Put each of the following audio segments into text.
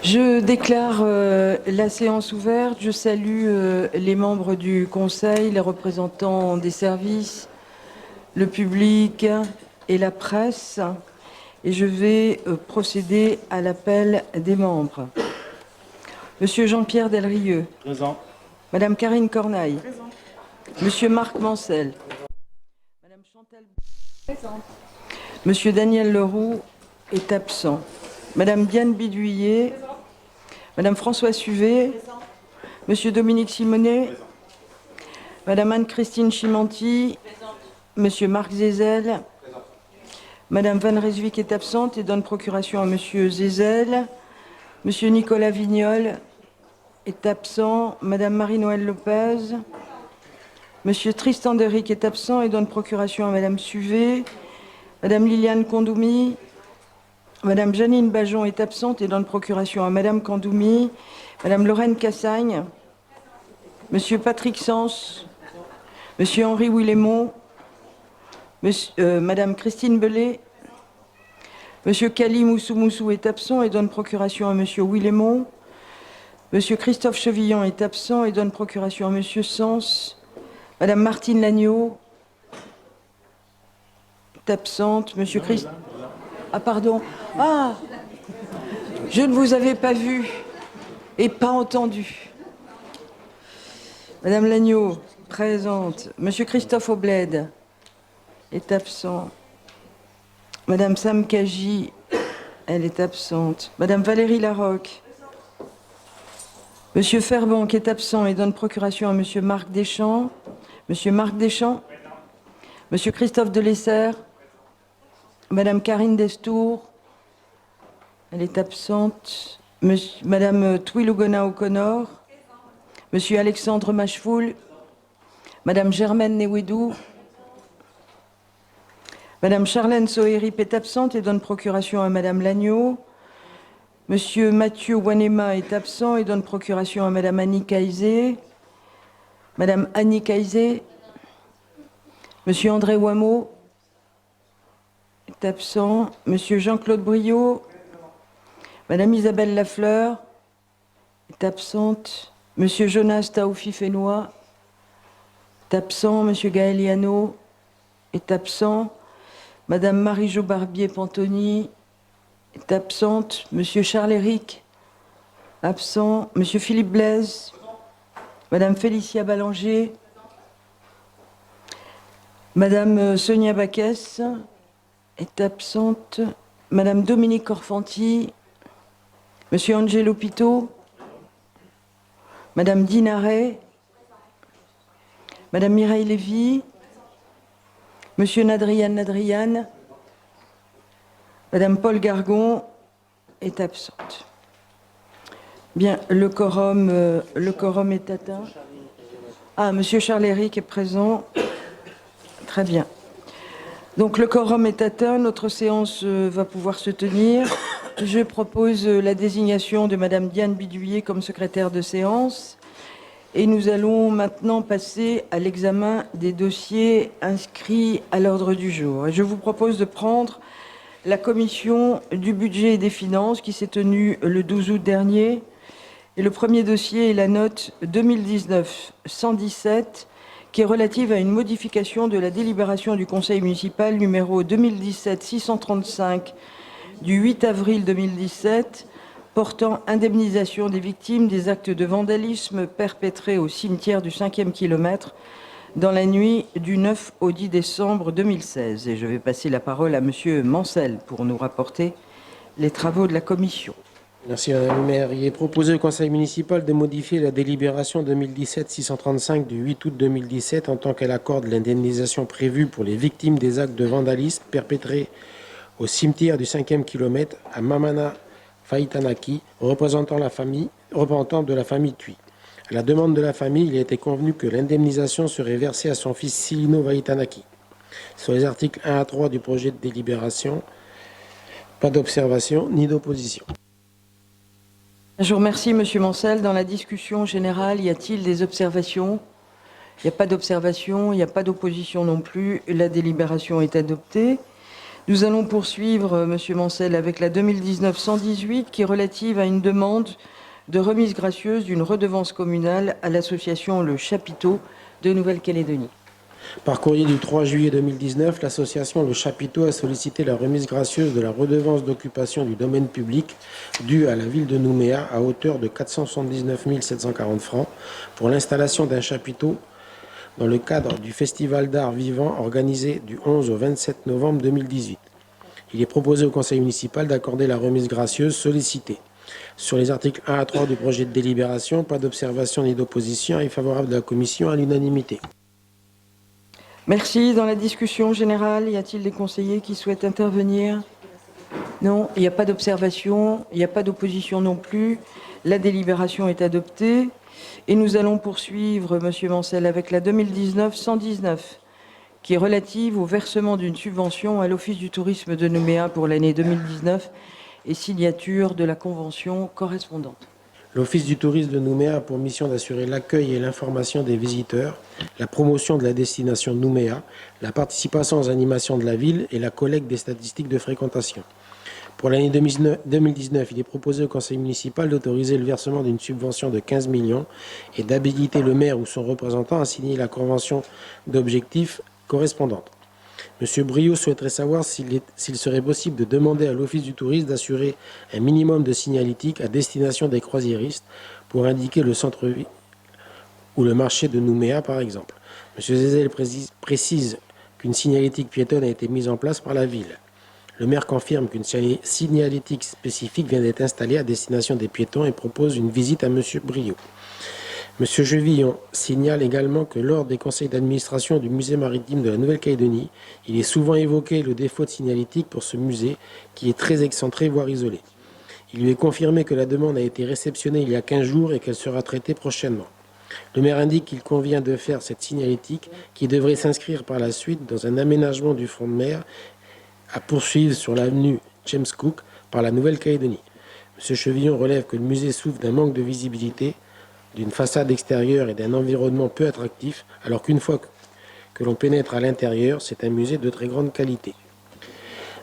Je déclare la séance ouverte. Je salue les membres du Conseil, les représentants des services, le public et la presse. Et je vais procéder à l'appel des membres. Monsieur Jean-Pierre Delrieux. Présent. Madame Karine Cornaille. Présent. Monsieur Marc Mancel. Madame Chantal. Présente. Monsieur Daniel Leroux est absent. Madame Diane Bidouillet. Présent. Madame Françoise Suvet. Présent. Monsieur Dominique Simonet. Présent. Madame Anne-Christine Chimanti. Présente. Monsieur Marc Zézel. Présent. Madame Van Reswijk est absente et donne procuration à Monsieur Zézel. Monsieur Nicolas Vignol est absent. Madame Marie-Noëlle Lopez. Monsieur Tristan Deric est absent et donne procuration à Madame Suvet. Madame Liliane Kondoumi. Madame Janine Bajon est absente et donne procuration à Madame Kandoumi. Madame Lorraine Cassagne. Monsieur Patrick Sens. Monsieur Henri Willemont. Madame Christine Bellet. Monsieur Kali Moussou est absent et donne procuration à Monsieur Willemont. Monsieur Christophe Chevillon est absent et donne procuration à Monsieur Sens. Madame Martine Lagneau est absente. Monsieur Christ... Ah, pardon. Ah, je ne vous avais pas vu et pas entendu. Madame Lagneau, présente. Monsieur Christophe Aubled est absent. Madame Sam Kaji, elle est absente. Madame Valérie Larocque. Monsieur Ferbanc est absent et donne procuration à Monsieur Marc Deschamps. Monsieur Marc Deschamps. Monsieur Christophe Delessert. Madame Karine Destour. Elle est absente. Madame Twilugona O'Connor. Monsieur Alexandre Machefoul. Madame Germaine Newedou. Madame Charlène Sohérip est absente et donne procuration à Madame Lagneau. Monsieur Mathieu Wanema est absent et donne procuration à Madame Annie Caizé. Madame Annie Caizé. Monsieur André Wameau est absent. Monsieur Jean-Claude Briot. Madame Isabelle Lafleur est absente. Monsieur Jonas Taoufi-Fénois est absent. Monsieur Gaël Liano est absent. Madame Marie-Jo Barbier-Pantoni est absente. Monsieur Charles-Éric, absent. Monsieur Philippe Blaise. Madame Félicia Ballanger. Madame Sonia Baquès est absente. Madame Dominique Corfanti. Monsieur Angelo Pito. Madame Dinaret. Madame Mireille Lévy. Monsieur Nadrian. Madame Paul Gargon est absente. Bien, le quorum est atteint. Ah, Monsieur Charles-Éric est présent. Très bien. Donc le quorum est atteint, notre séance va pouvoir se tenir. Je propose la désignation de Madame Diane Bidouillet comme secrétaire de séance. Et nous allons maintenant passer à l'examen des dossiers inscrits à l'ordre du jour. Et je vous propose de prendre la commission du budget et des finances qui s'est tenue le 12 août dernier. Et le premier dossier est la note 2019-117 qui est relative à une modification de la délibération du Conseil municipal numéro 2017-635 du 8 avril 2017 portant indemnisation des victimes des actes de vandalisme perpétrés au cimetière du 5e kilomètre dans la nuit du 9 au 10 décembre 2016. Et je vais passer la parole à Monsieur Mancel pour nous rapporter les travaux de la commission. Merci Madame le maire. Il est proposé au Conseil municipal de modifier la délibération 2017-635 du 8 août 2017 en tant qu'elle accorde l'indemnisation prévue pour les victimes des actes de vandalisme perpétrés au cimetière du 5e kilomètre à Mamana Faitanaki, représentant de la famille Thuy. À la demande de la famille, il a été convenu que l'indemnisation serait versée à son fils Silino Vaitanaki. Sur les articles 1 à 3 du projet de délibération, pas d'observation ni d'opposition. Je vous remercie, Monsieur Mancel. Dans la discussion générale, y a-t-il des observations? Il n'y a pas d'observation, il n'y a pas d'opposition non plus. La délibération est adoptée. Nous allons poursuivre, Monsieur Mancel, avec la 2019-118 qui est relative à une demande de remise gracieuse d'une redevance communale à l'association Le Chapiteau de Nouvelle-Calédonie. Par courrier du 3 juillet 2019, l'association Le Chapiteau a sollicité la remise gracieuse de la redevance d'occupation du domaine public due à la ville de Nouméa à hauteur de 479 740 francs pour l'installation d'un chapiteau dans le cadre du Festival d'art vivant organisé du 11 au 27 novembre 2018. Il est proposé au conseil municipal d'accorder la remise gracieuse sollicitée. Sur les articles 1 à 3 du projet de délibération, pas d'observation ni d'opposition et favorable de la commission à l'unanimité. Merci. Dans la discussion générale, y a-t-il des conseillers qui souhaitent intervenir? Non, il n'y a pas d'observation, il n'y a pas d'opposition non plus. La délibération est adoptée. Et nous allons poursuivre, Monsieur Mancel, avec la 2019-119, qui est relative au versement d'une subvention à l'Office du tourisme de Nouméa pour l'année 2019 et signature de la convention correspondante. L'Office du tourisme de Nouméa a pour mission d'assurer l'accueil et l'information des visiteurs, la promotion de la destination Nouméa, la participation aux animations de la ville et la collecte des statistiques de fréquentation. Pour l'année 2019, il est proposé au conseil municipal d'autoriser le versement d'une subvention de 15 millions et d'habiliter le maire ou son représentant à signer la convention d'objectifs correspondante. M. Brio souhaiterait savoir s'il serait possible de demander à l'Office du tourisme d'assurer un minimum de signalétique à destination des croisiéristes pour indiquer le centre-ville ou le marché de Nouméa, par exemple. M. Zézel précise qu'une signalétique piétonne a été mise en place par la ville. Le maire confirme qu'une signalétique spécifique vient d'être installée à destination des piétons et propose une visite à M. Brio. M. Jevillon signale également que lors des conseils d'administration du musée maritime de la Nouvelle-Calédonie, il est souvent évoqué le défaut de signalétique pour ce musée qui est très excentré, voire isolé. Il lui est confirmé que la demande a été réceptionnée il y a 15 jours et qu'elle sera traitée prochainement. Le maire indique qu'il convient de faire cette signalétique qui devrait s'inscrire par la suite dans un aménagement du front de mer à poursuivre sur l'avenue James Cook par la Nouvelle-Calédonie. M. Chevillon relève que le musée souffre d'un manque de visibilité, d'une façade extérieure et d'un environnement peu attractif, alors qu'une fois que l'on pénètre à l'intérieur, c'est un musée de très grande qualité.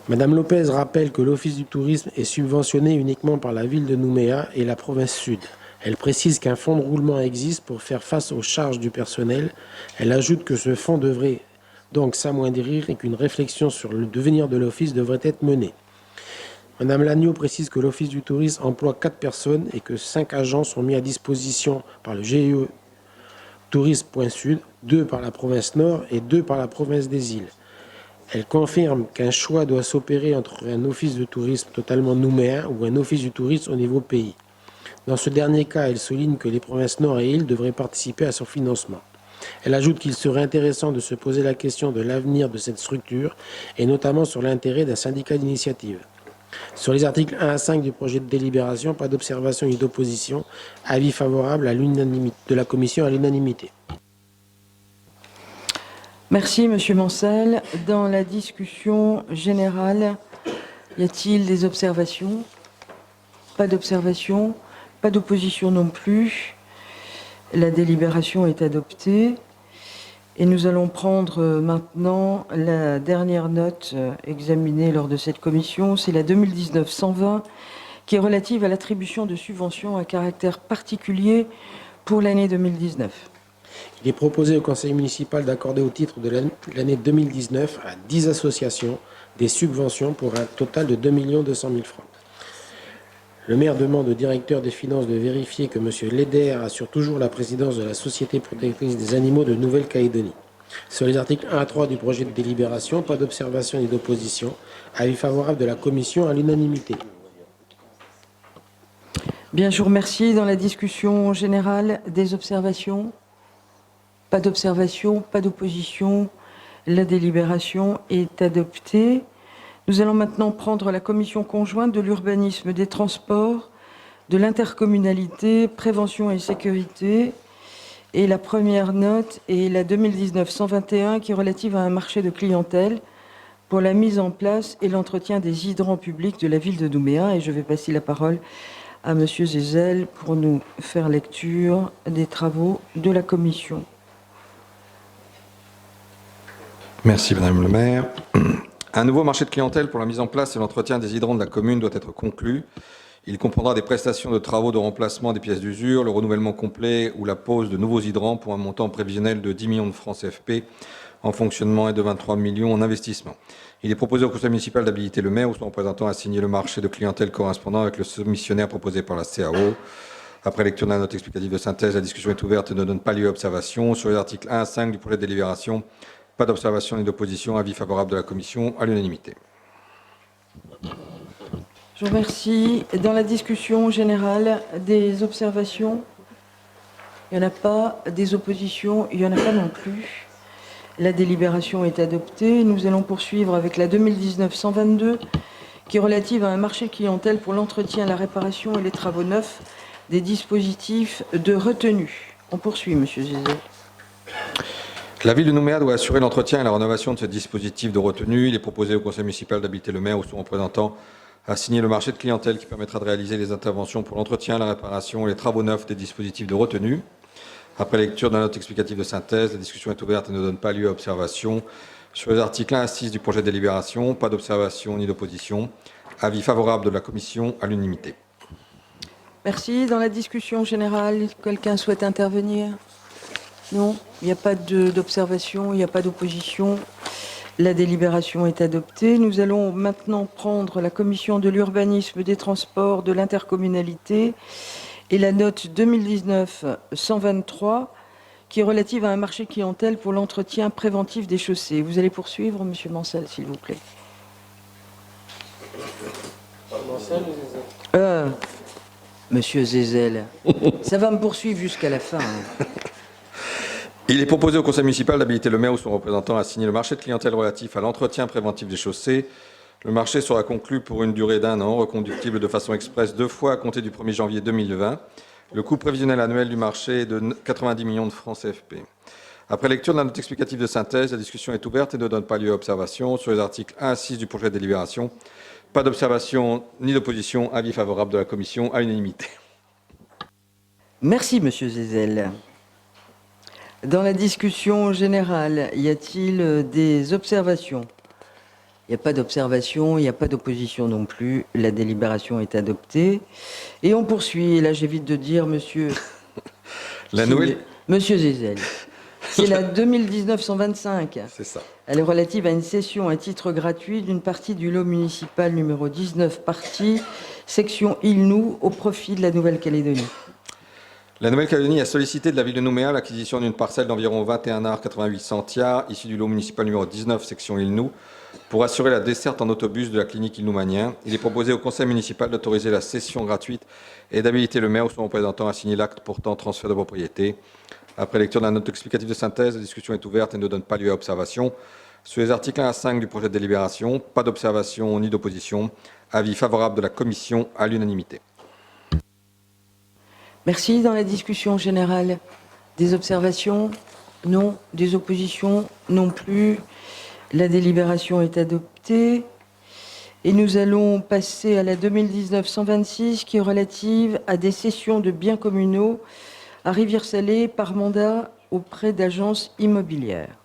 Madame Lopez rappelle que l'Office du tourisme est subventionné uniquement par la ville de Nouméa et la province sud. Elle précise qu'un fonds de roulement existe pour faire face aux charges du personnel. Elle ajoute que ce fonds devrait donc s'amoindrir et qu'une réflexion sur le devenir de l'Office devrait être menée. Madame Lagneau précise que l'Office du tourisme emploie 4 personnes et que 5 agents sont mis à disposition par le GIE Tourisme.Sud, 2 par la province Nord et 2 par la province des îles. Elle confirme qu'un choix doit s'opérer entre un office de tourisme totalement nouméen ou un office du tourisme au niveau pays. Dans ce dernier cas, elle souligne que les provinces Nord et îles devraient participer à son financement. Elle ajoute qu'il serait intéressant de se poser la question de l'avenir de cette structure et notamment sur l'intérêt d'un syndicat d'initiative. Sur les articles 1 à 5 du projet de délibération, pas d'observation ni d'opposition. Avis favorable à l'unanimité de la commission à l'unanimité. Merci, Monsieur Mancel. Dans la discussion générale, y a-t-il des observations? Pas d'observation, pas d'opposition non plus. La délibération est adoptée. Et nous allons prendre maintenant la dernière note examinée lors de cette commission. C'est la 2019-120 qui est relative à l'attribution de subventions à caractère particulier pour l'année 2019. Il est proposé au conseil municipal d'accorder au titre de l'année 2019 à 10 associations des subventions pour un total de 2 200 000 francs. Le maire demande au directeur des finances de vérifier que M. Leder assure toujours la présidence de la Société protectrice des animaux de Nouvelle-Calédonie. Sur les articles 1 à 3 du projet de délibération, pas d'observation ni d'opposition. Avis favorable de la commission à l'unanimité. Bien, je vous remercie. Dans la discussion générale, des observations? Pas d'observation, pas d'opposition. La délibération est adoptée. Nous allons maintenant prendre la commission conjointe de l'urbanisme, des transports, de l'intercommunalité, prévention et sécurité. Et la première note est la 2019-121 qui est relative à un marché de clientèle pour la mise en place et l'entretien des hydrants publics de la ville de Nouméa. Et je vais passer la parole à Monsieur Zézel pour nous faire lecture des travaux de la commission. Merci Madame le maire. Un nouveau marché de clientèle pour la mise en place et l'entretien des hydrants de la commune doit être conclu. Il comprendra des prestations de travaux de remplacement des pièces d'usure, le renouvellement complet ou la pose de nouveaux hydrants pour un montant prévisionnel de 10 millions de francs CFP en fonctionnement et de 23 millions en investissement. Il est proposé au conseil municipal d'habiliter le maire ou son représentant à signer le marché de clientèle correspondant avec le soumissionnaire proposé par la CAO. Après lecture de la note explicative de synthèse, la discussion est ouverte et ne donne pas lieu à observation. Sur les articles 1 à 5 du projet de délibération, pas d'observation ni d'opposition. Avis favorable de la commission à l'unanimité. Je vous remercie. Dans la discussion générale, des observations? Il n'y en a pas. Des oppositions? Il n'y en a pas non plus. La délibération est adoptée. Nous allons poursuivre avec la 2019-122, qui est relative à un marché clientèle pour l'entretien, la réparation et les travaux neufs des dispositifs de retenue. On poursuit, Monsieur Zézé. La ville de Nouméa doit assurer l'entretien et la rénovation de ce dispositif de retenue. Il est proposé au conseil municipal d'habiliter le maire ou son représentant à signer le marché de clientèle qui permettra de réaliser les interventions pour l'entretien, la réparation et les travaux neufs des dispositifs de retenue. Après lecture de la note explicative de synthèse, la discussion est ouverte et ne donne pas lieu à observation. Sur les articles 1 à 6 du projet de délibération, pas d'observation ni d'opposition. Avis favorable de la commission à l'unanimité. Merci. Dans la discussion générale, quelqu'un souhaite intervenir? Non, il n'y a pas d'observation, il n'y a pas d'opposition. La délibération est adoptée. Nous allons maintenant prendre la commission de l'urbanisme, des transports, de l'intercommunalité et la note 2019-123 qui est relative à un marché clientèle pour l'entretien préventif des chaussées. Vous allez poursuivre, Monsieur Mancel, s'il vous plaît. Monsieur Zézel, ça va me poursuivre jusqu'à la fin. Il est proposé au conseil municipal d'habiliter le maire ou son représentant à signer le marché de clientèle relatif à l'entretien préventif des chaussées. Le marché sera conclu pour une durée d'1 an, reconductible de façon expresse 2 fois à compter du 1er janvier 2020. Le coût prévisionnel annuel du marché est de 90 millions de francs CFP. Après lecture de la note explicative de synthèse, la discussion est ouverte et ne donne pas lieu à observation. Sur les articles 1 à 6 du projet de délibération, pas d'observation ni d'opposition. Avis favorable de la commission à l'unanimité. Merci, Monsieur Zézel. Dans la discussion générale, y a-t-il des observations? Il n'y a pas d'observation, il n'y a pas d'opposition non plus. La délibération est adoptée. Et on poursuit. Et là, j'évite de dire, monsieur... Monsieur Zézel. C'est la 2019-125. C'est ça. Elle est relative à une cession à titre gratuit d'une partie du lot municipal numéro 19, partie, section Île-Nou, au profit de la Nouvelle-Calédonie. La Nouvelle-Calédonie a sollicité de la ville de Nouméa l'acquisition d'une parcelle d'environ 21 ar 88 centiares, issue du lot municipal numéro 19, section Île-Nou, pour assurer la desserte en autobus de la clinique Île-Nou-Manien. Il est proposé au conseil municipal d'autoriser la cession gratuite et d'habiliter le maire ou son représentant à signer l'acte portant transfert de propriété. Après lecture de la note explicative de synthèse, la discussion est ouverte et ne donne pas lieu à observation. Sur les articles 1 à 5 du projet de délibération, pas d'observation ni d'opposition. Avis favorable de la commission à l'unanimité. Merci. Dans la discussion générale, des observations? Non. Des oppositions? Non plus. La délibération est adoptée. Et nous allons passer à la 2019-126 qui est relative à des cessions de biens communaux à Rivière-Salée par mandat auprès d'agences immobilières.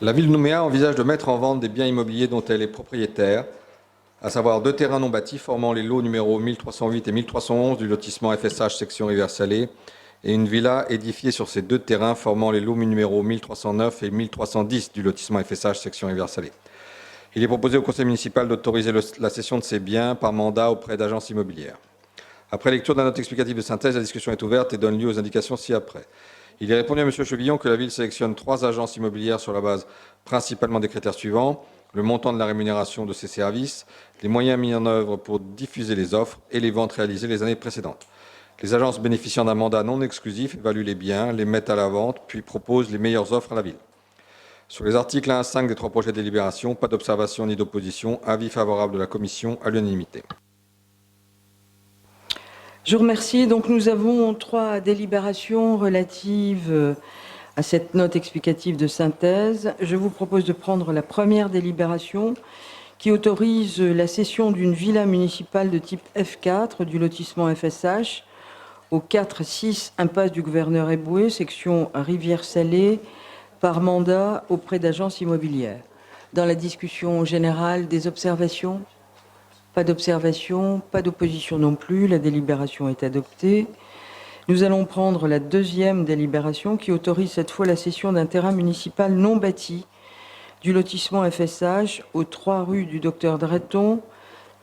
La ville de Nouméa envisage de mettre en vente des biens immobiliers dont elle est propriétaire, à savoir 2 terrains non bâtis formant les lots numéros 1308 et 1311 du lotissement FSH section Rivière-Salée et une villa édifiée sur ces 2 terrains formant les lots numéros 1309 et 1310 du lotissement FSH section Rivière-Salée. Il est proposé au conseil municipal d'autoriser la cession de ces biens par mandat auprès d'agences immobilières. Après lecture de la note explicative de synthèse, la discussion est ouverte et donne lieu aux indications ci-après. Il est répondu à M. Chevillon que la ville sélectionne 3 agences immobilières sur la base principalement des critères suivants: le montant de la rémunération de ces services, les moyens mis en œuvre pour diffuser les offres et les ventes réalisées les années précédentes. Les agences bénéficiant d'un mandat non exclusif évaluent les biens, les mettent à la vente, puis proposent les meilleures offres à la ville. Sur les articles 1 à 5 des 3 projets de délibération, pas d'observation ni d'opposition. Avis favorable de la commission à l'unanimité. Je vous remercie. Donc nous avons 3 délibérations relatives à cette note explicative de synthèse. Je vous propose de prendre la première délibération qui autorise la cession d'une villa municipale de type F4 du lotissement FSH au 4-6 impasse du gouverneur Eboué, section Rivière-Salée, par mandat auprès d'agences immobilières. Dans la discussion générale, des observations? Pas d'observations, pas d'opposition non plus. La délibération est adoptée. Nous allons prendre la deuxième délibération qui autorise cette fois la cession d'un terrain municipal non bâti du lotissement FSH aux 3 rue du Docteur Dreton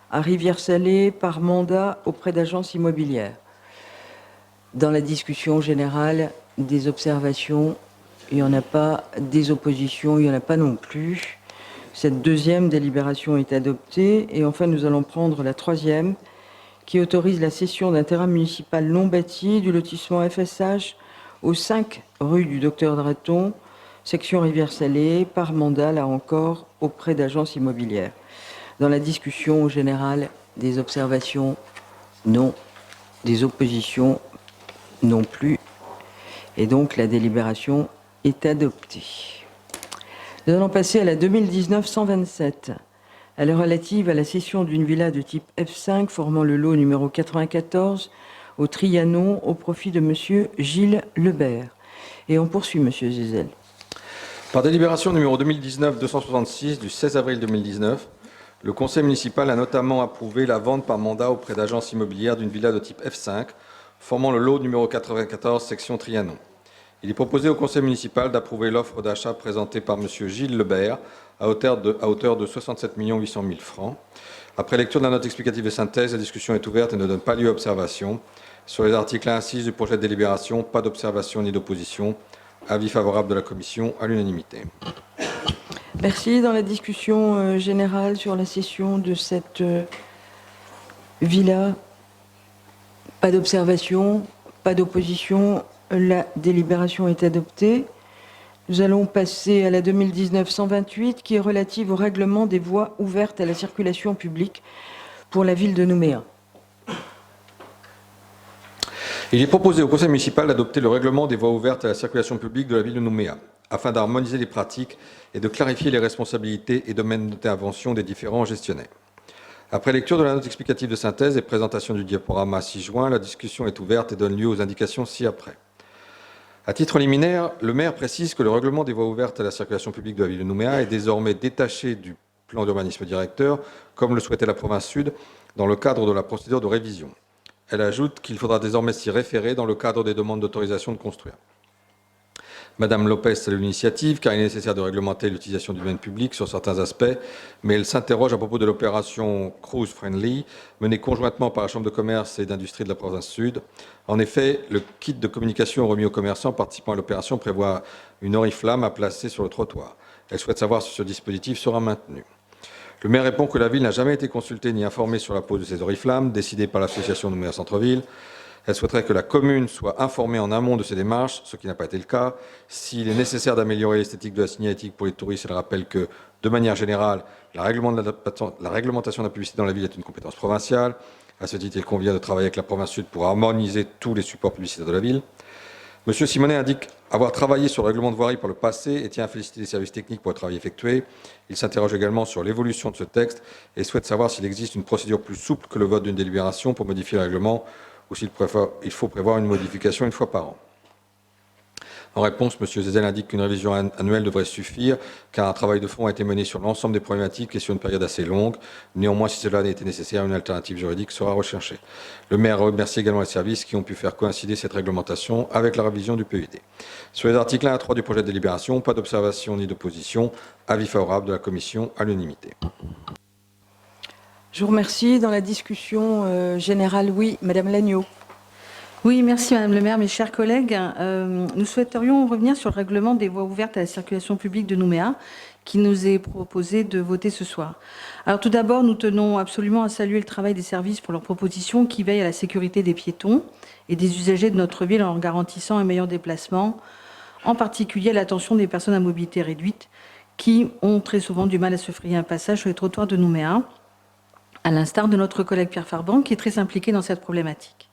à Rivière-Salée par mandat auprès d'agences immobilières. Dans la discussion générale, des observations, il n'y en a pas, des oppositions, il n'y en a pas non plus. Cette deuxième délibération est adoptée. Et enfin, nous allons prendre la troisième qui autorise la cession d'un terrain municipal non bâti du lotissement FSH aux 5 rue du Docteur Dreton, section Rivière-Salée, par mandat, là encore, auprès d'agences immobilières. Dans la discussion générale, des observations? Non. Des oppositions? Non plus. Et donc, la délibération est adoptée. Nous allons passer à la 2019-127. Elle est relative à la cession d'une villa de type F5 formant le lot numéro 94 au Trianon au profit de M. Gilles Lebert. Et on poursuit, M. Zézel. Par délibération numéro 2019-266 du 16 avril 2019, le conseil municipal a notamment approuvé la vente par mandat auprès d'agences immobilières d'une villa de type F5 formant le lot numéro 94 section Trianon. Il est proposé au conseil municipal d'approuver l'offre d'achat présentée par M. Gilles Lebert à hauteur de 67 800 000 francs. Après lecture de la note explicative de synthèse, la discussion est ouverte et ne donne pas lieu à observation. Sur les articles 1 à 6 du projet de délibération, pas d'observation ni d'opposition. Avis favorable de la commission à l'unanimité. Merci. Dans la discussion générale sur la cession de cette villa, pas d'observation, pas d'opposition. La délibération est adoptée. Nous allons passer à la 2019-128 qui est relative au règlement des voies ouvertes à la circulation publique pour la ville de Nouméa. Il est proposé au conseil municipal d'adopter le règlement des voies ouvertes à la circulation publique de la ville de Nouméa, afin d'harmoniser les pratiques et de clarifier les responsabilités et domaines d'intervention des différents gestionnaires. Après lecture de la note explicative de synthèse et présentation du diaporama 6 juin, la discussion est ouverte et donne lieu aux indications ci-après. À titre liminaire, le maire précise que le règlement des voies ouvertes à la circulation publique de la ville de Nouméa est désormais détaché du plan d'urbanisme directeur, comme le souhaitait la province Sud, dans le cadre de la procédure de révision. Elle ajoute qu'il faudra désormais s'y référer dans le cadre des demandes d'autorisation de construire. Madame Lopez salue l'initiative, car il est nécessaire de réglementer l'utilisation du domaine public sur certains aspects, mais elle s'interroge à propos de l'opération Cruise Friendly, menée conjointement par la Chambre de commerce et d'industrie de la province Sud. En effet, le kit de communication remis aux commerçants participant à l'opération prévoit une oriflamme à placer sur le trottoir. Elle souhaite savoir si ce dispositif sera maintenu. Le maire répond que la ville n'a jamais été consultée ni informée sur la pose de ces oriflammes, décidée par l'association Nouméa Centre-Ville. Elle souhaiterait que la commune soit informée en amont de ces démarches, ce qui n'a pas été le cas. S'il est nécessaire d'améliorer l'esthétique de la signalétique pour les touristes, elle rappelle que, de manière générale, la réglementation de la publicité dans la ville est une compétence provinciale. À ce titre, il convient de travailler avec la province Sud pour harmoniser tous les supports publicitaires de la ville. M. Simonet indique avoir travaillé sur le règlement de voirie par le passé et tient à féliciter les services techniques pour le travail effectué. Il s'interroge également sur l'évolution de ce texte et souhaite savoir s'il existe une procédure plus souple que le vote d'une délibération pour modifier le règlement ou s'il faut prévoir une modification une fois par an. En réponse, M. Zézel indique qu'une révision annuelle devrait suffire, car un travail de fond a été mené sur l'ensemble des problématiques et sur une période assez longue. Néanmoins, si cela n'était nécessaire, une alternative juridique sera recherchée. Le maire remercie également les services qui ont pu faire coïncider cette réglementation avec la révision du PUD. Sur les articles 1 à 3 du projet de délibération, pas d'observation ni d'opposition. Avis favorable de la commission à l'unanimité. Je vous remercie. Dans la discussion générale, oui, Madame Lagneau. Oui, merci Madame le maire, mes chers collègues. Nous souhaiterions revenir sur le règlement des voies ouvertes à la circulation publique de Nouméa qui nous est proposé de voter ce soir. Alors tout d'abord, nous tenons absolument à saluer le travail des services pour leurs propositions qui veillent à la sécurité des piétons et des usagers de notre ville en leur garantissant un meilleur déplacement, en particulier à l'attention des personnes à mobilité réduite qui ont très souvent du mal à se frayer un passage sur les trottoirs de Nouméa, à l'instar de notre collègue Pierre Farban qui est très impliqué dans cette problématique.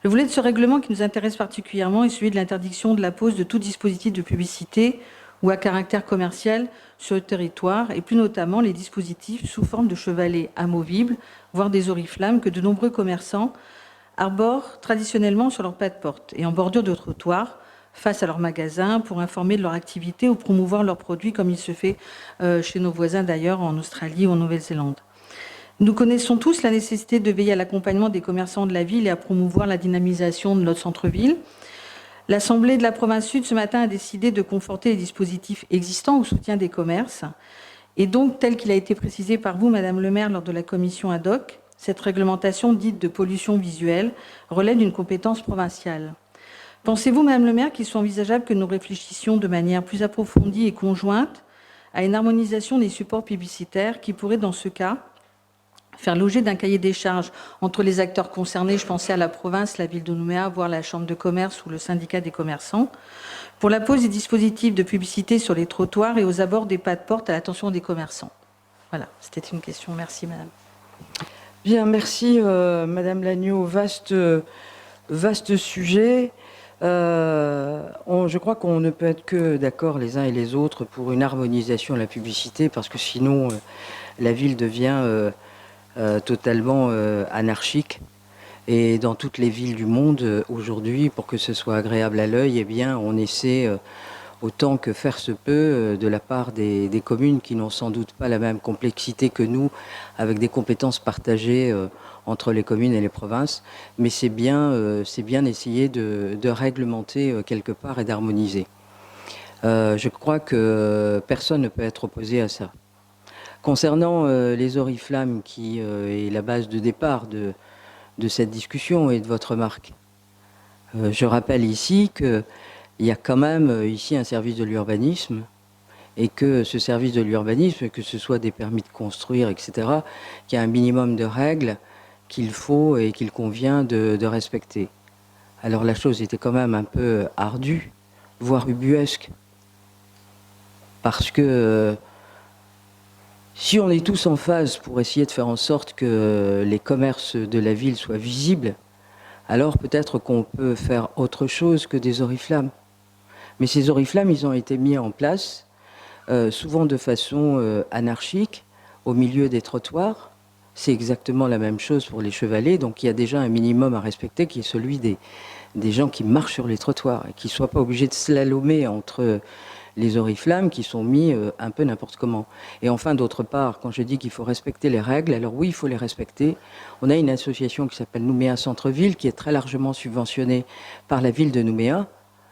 Le volet de ce règlement qui nous intéresse particulièrement est celui de l'interdiction de la pose de tout dispositif de publicité ou à caractère commercial sur le territoire, et plus notamment les dispositifs sous forme de chevalets amovibles, voire des oriflammes que de nombreux commerçants arborent traditionnellement sur leur pas de porte et en bordure de trottoir, face à leurs magasins pour informer de leur activité ou promouvoir leurs produits, comme il se fait chez nos voisins d'ailleurs en Australie ou en Nouvelle-Zélande. Nous connaissons tous la nécessité de veiller à l'accompagnement des commerçants de la ville et à promouvoir la dynamisation de notre centre-ville. L'Assemblée de la province Sud ce matin a décidé de conforter les dispositifs existants au soutien des commerces. Et donc, tel qu'il a été précisé par vous, Madame le maire, lors de la commission ad hoc, cette réglementation dite de pollution visuelle relève d'une compétence provinciale. Pensez-vous, Madame le maire, qu'il soit envisageable que nous réfléchissions de manière plus approfondie et conjointe à une harmonisation des supports publicitaires qui pourrait, dans ce cas, faire l'objet d'un cahier des charges entre les acteurs concernés, je pensais à la province, la ville de Nouméa, voire la chambre de commerce ou le syndicat des commerçants, pour la pose des dispositifs de publicité sur les trottoirs et aux abords des pas de porte à l'attention des commerçants. Voilà, c'était une question. Merci, madame. Bien, merci, Madame Lagneau. Vaste sujet. Je crois qu'on ne peut être que d'accord les uns et les autres pour une harmonisation de la publicité, parce que sinon, la ville devient totalement anarchique. Et dans toutes les villes du monde, aujourd'hui, pour que ce soit agréable à l'œil, eh bien, on essaie, autant que faire se peut, de la part des communes qui n'ont sans doute pas la même complexité que nous, avec des compétences partagées entre les communes et les provinces. Mais c'est bien essayer de réglementer quelque part et d'harmoniser. Je crois que personne ne peut être opposé à ça. Concernant les oriflammes, qui est la base de départ de cette discussion et de votre remarque, je rappelle ici qu'il y a quand même ici un service de l'urbanisme, et que ce service de l'urbanisme, que ce soit des permis de construire, etc., qu'il y a un minimum de règles qu'il faut et qu'il convient de respecter. Alors la chose était quand même un peu ardue, voire ubuesque, parce que si on est tous en phase pour essayer de faire en sorte que les commerces de la ville soient visibles, alors peut-être qu'on peut faire autre chose que des oriflammes. Mais ces oriflammes, ils ont été mis en place, souvent de façon anarchique, au milieu des trottoirs. C'est exactement la même chose pour les chevalets, donc il y a déjà un minimum à respecter qui est celui des gens qui marchent sur les trottoirs, et qui ne soient pas obligés de slalomer entre les oriflammes qui sont mis un peu n'importe comment. Et enfin, d'autre part, quand je dis qu'il faut respecter les règles, alors oui, il faut les respecter. On a une association qui s'appelle Nouméa Centre-Ville, qui est très largement subventionnée par la ville de Nouméa,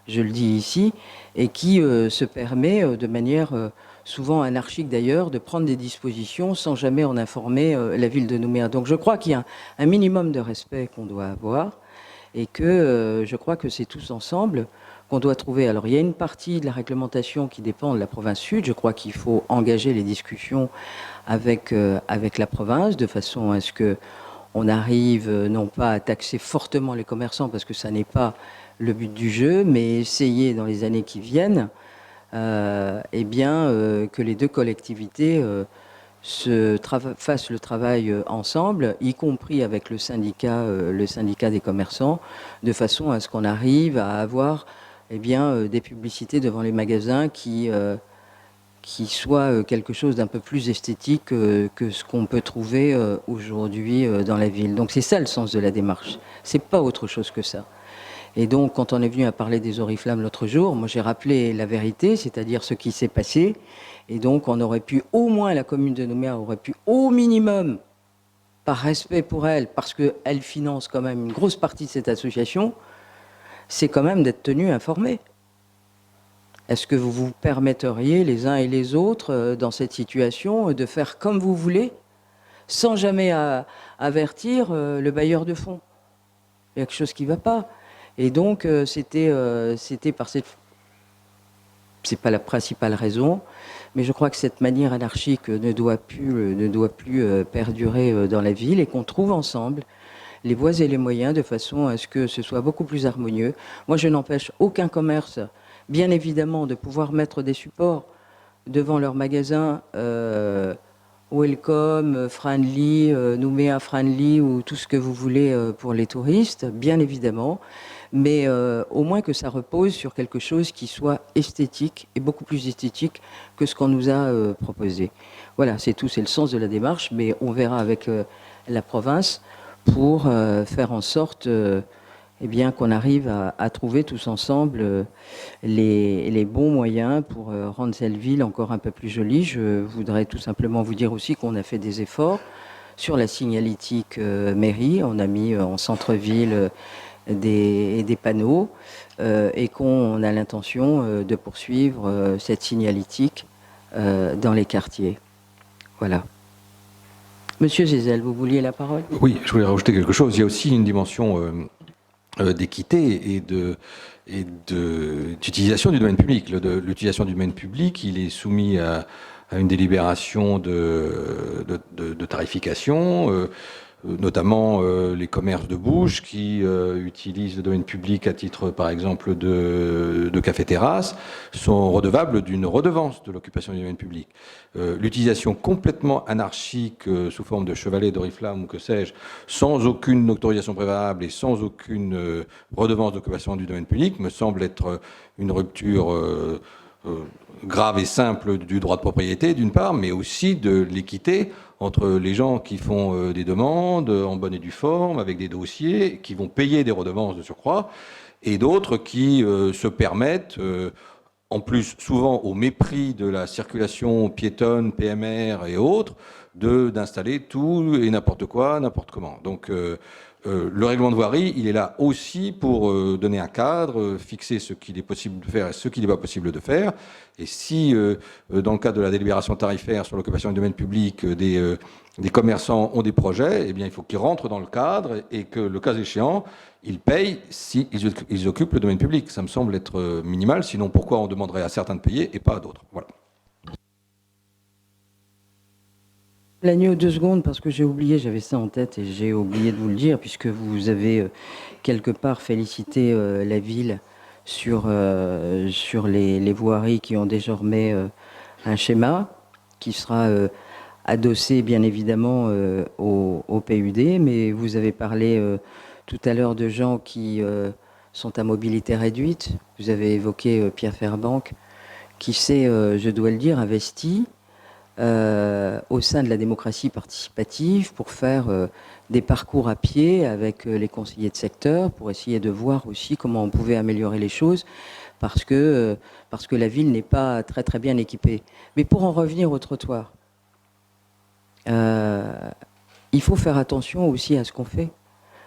je le dis ici, et qui se permet, de manière souvent anarchique d'ailleurs, de prendre des dispositions sans jamais en informer la ville de Nouméa. Donc je crois qu'il y a un minimum de respect qu'on doit avoir, et que je crois que c'est tous ensemble qu'on doit trouver. Alors il y a une partie de la réglementation qui dépend de la province Sud. Je crois qu'il faut engager les discussions avec la province, de façon à ce qu'on arrive non pas à taxer fortement les commerçants, parce que ça n'est pas le but du jeu, mais essayer dans les années qui viennent eh bien, que les deux collectivités fassent le travail ensemble, y compris avec le syndicat des commerçants, de façon à ce qu'on arrive à avoir eh bien, des publicités devant les magasins qui soient quelque chose d'un peu plus esthétique que ce qu'on peut trouver aujourd'hui dans la ville. Donc c'est ça le sens de la démarche. C'est pas autre chose que ça. Et donc, quand on est venu à parler des oriflammes l'autre jour, moi j'ai rappelé la vérité, c'est-à-dire ce qui s'est passé. Et donc, on aurait pu, au moins la commune de Nouméa aurait pu, au minimum, par respect pour elle, parce qu'elle finance quand même une grosse partie de cette association, c'est quand même d'être tenu informé. Est-ce que vous vous permetteriez, les uns et les autres, dans cette situation, de faire comme vous voulez, sans jamais avertir le bailleur de fonds? Il y a quelque chose qui ne va pas. Et donc, c'était par cette... C'est pas la principale raison, mais je crois que cette manière anarchique ne doit plus perdurer dans la ville, et qu'on trouve ensemble les voies et les moyens de façon à ce que ce soit beaucoup plus harmonieux. Moi, je n'empêche aucun commerce, bien évidemment, de pouvoir mettre des supports devant leur magasin, welcome, friendly, Nouméa friendly, ou tout ce que vous voulez pour les touristes, bien évidemment, mais au moins que ça repose sur quelque chose qui soit esthétique, et beaucoup plus esthétique que ce qu'on nous a proposé. Voilà, c'est tout, c'est le sens de la démarche, mais on verra avec la province pour faire en sorte eh bien, qu'on arrive à trouver tous ensemble les bons moyens pour rendre cette ville encore un peu plus jolie. Je voudrais tout simplement vous dire aussi qu'on a fait des efforts sur la signalétique mairie. On a mis en centre-ville des panneaux et qu'on a l'intention de poursuivre cette signalétique dans les quartiers. Voilà. Monsieur Gézel, vous vouliez la parole? Oui, je voulais rajouter quelque chose. Il y a aussi une dimension d'équité et d'utilisation du domaine public. L'utilisation du domaine public, il est soumis à une délibération de tarification, notamment les commerces de bouche qui utilisent le domaine public à titre, par exemple, de café-terrasse, sont redevables d'une redevance de l'occupation du domaine public. L'utilisation complètement anarchique sous forme de chevalet, d'oriflamme ou que sais-je, sans aucune autorisation préalable et sans aucune redevance d'occupation du domaine public, me semble être une rupture grave et simple du droit de propriété, d'une part, mais aussi de l'équité entre les gens qui font des demandes en bonne et due forme, avec des dossiers, qui vont payer des redevances de surcroît, et d'autres qui se permettent, en plus souvent au mépris de la circulation piétonne, PMR et autres, d'installer tout et n'importe quoi, n'importe comment. Donc le règlement de voirie, il est là aussi pour donner un cadre, fixer ce qu'il est possible de faire et ce qu'il n'est pas possible de faire. Et si, dans le cadre de la délibération tarifaire sur l'occupation du domaine public, des commerçants ont des projets, eh bien, il faut qu'ils rentrent dans le cadre et que, le cas échéant, ils payent s'ils ils occupent le domaine public. Ça me semble être minimal. Sinon, pourquoi on demanderait à certains de payer et pas à d'autres? Voilà. L'agneau 2 secondes, parce que j'ai oublié, j'avais ça en tête et j'ai oublié de vous le dire, puisque vous avez quelque part félicité la ville sur les voiries qui ont désormais un schéma qui sera adossé bien évidemment au PUD, mais vous avez parlé tout à l'heure de gens qui sont à mobilité réduite. Vous avez évoqué Pierre Fairbank, qui s'est, je dois le dire, investi au sein de la démocratie participative pour faire des parcours à pied avec les conseillers de secteur pour essayer de voir aussi comment on pouvait améliorer les choses parce que la ville n'est pas très très bien équipée. Mais pour en revenir au trottoir, il faut faire attention aussi à ce qu'on fait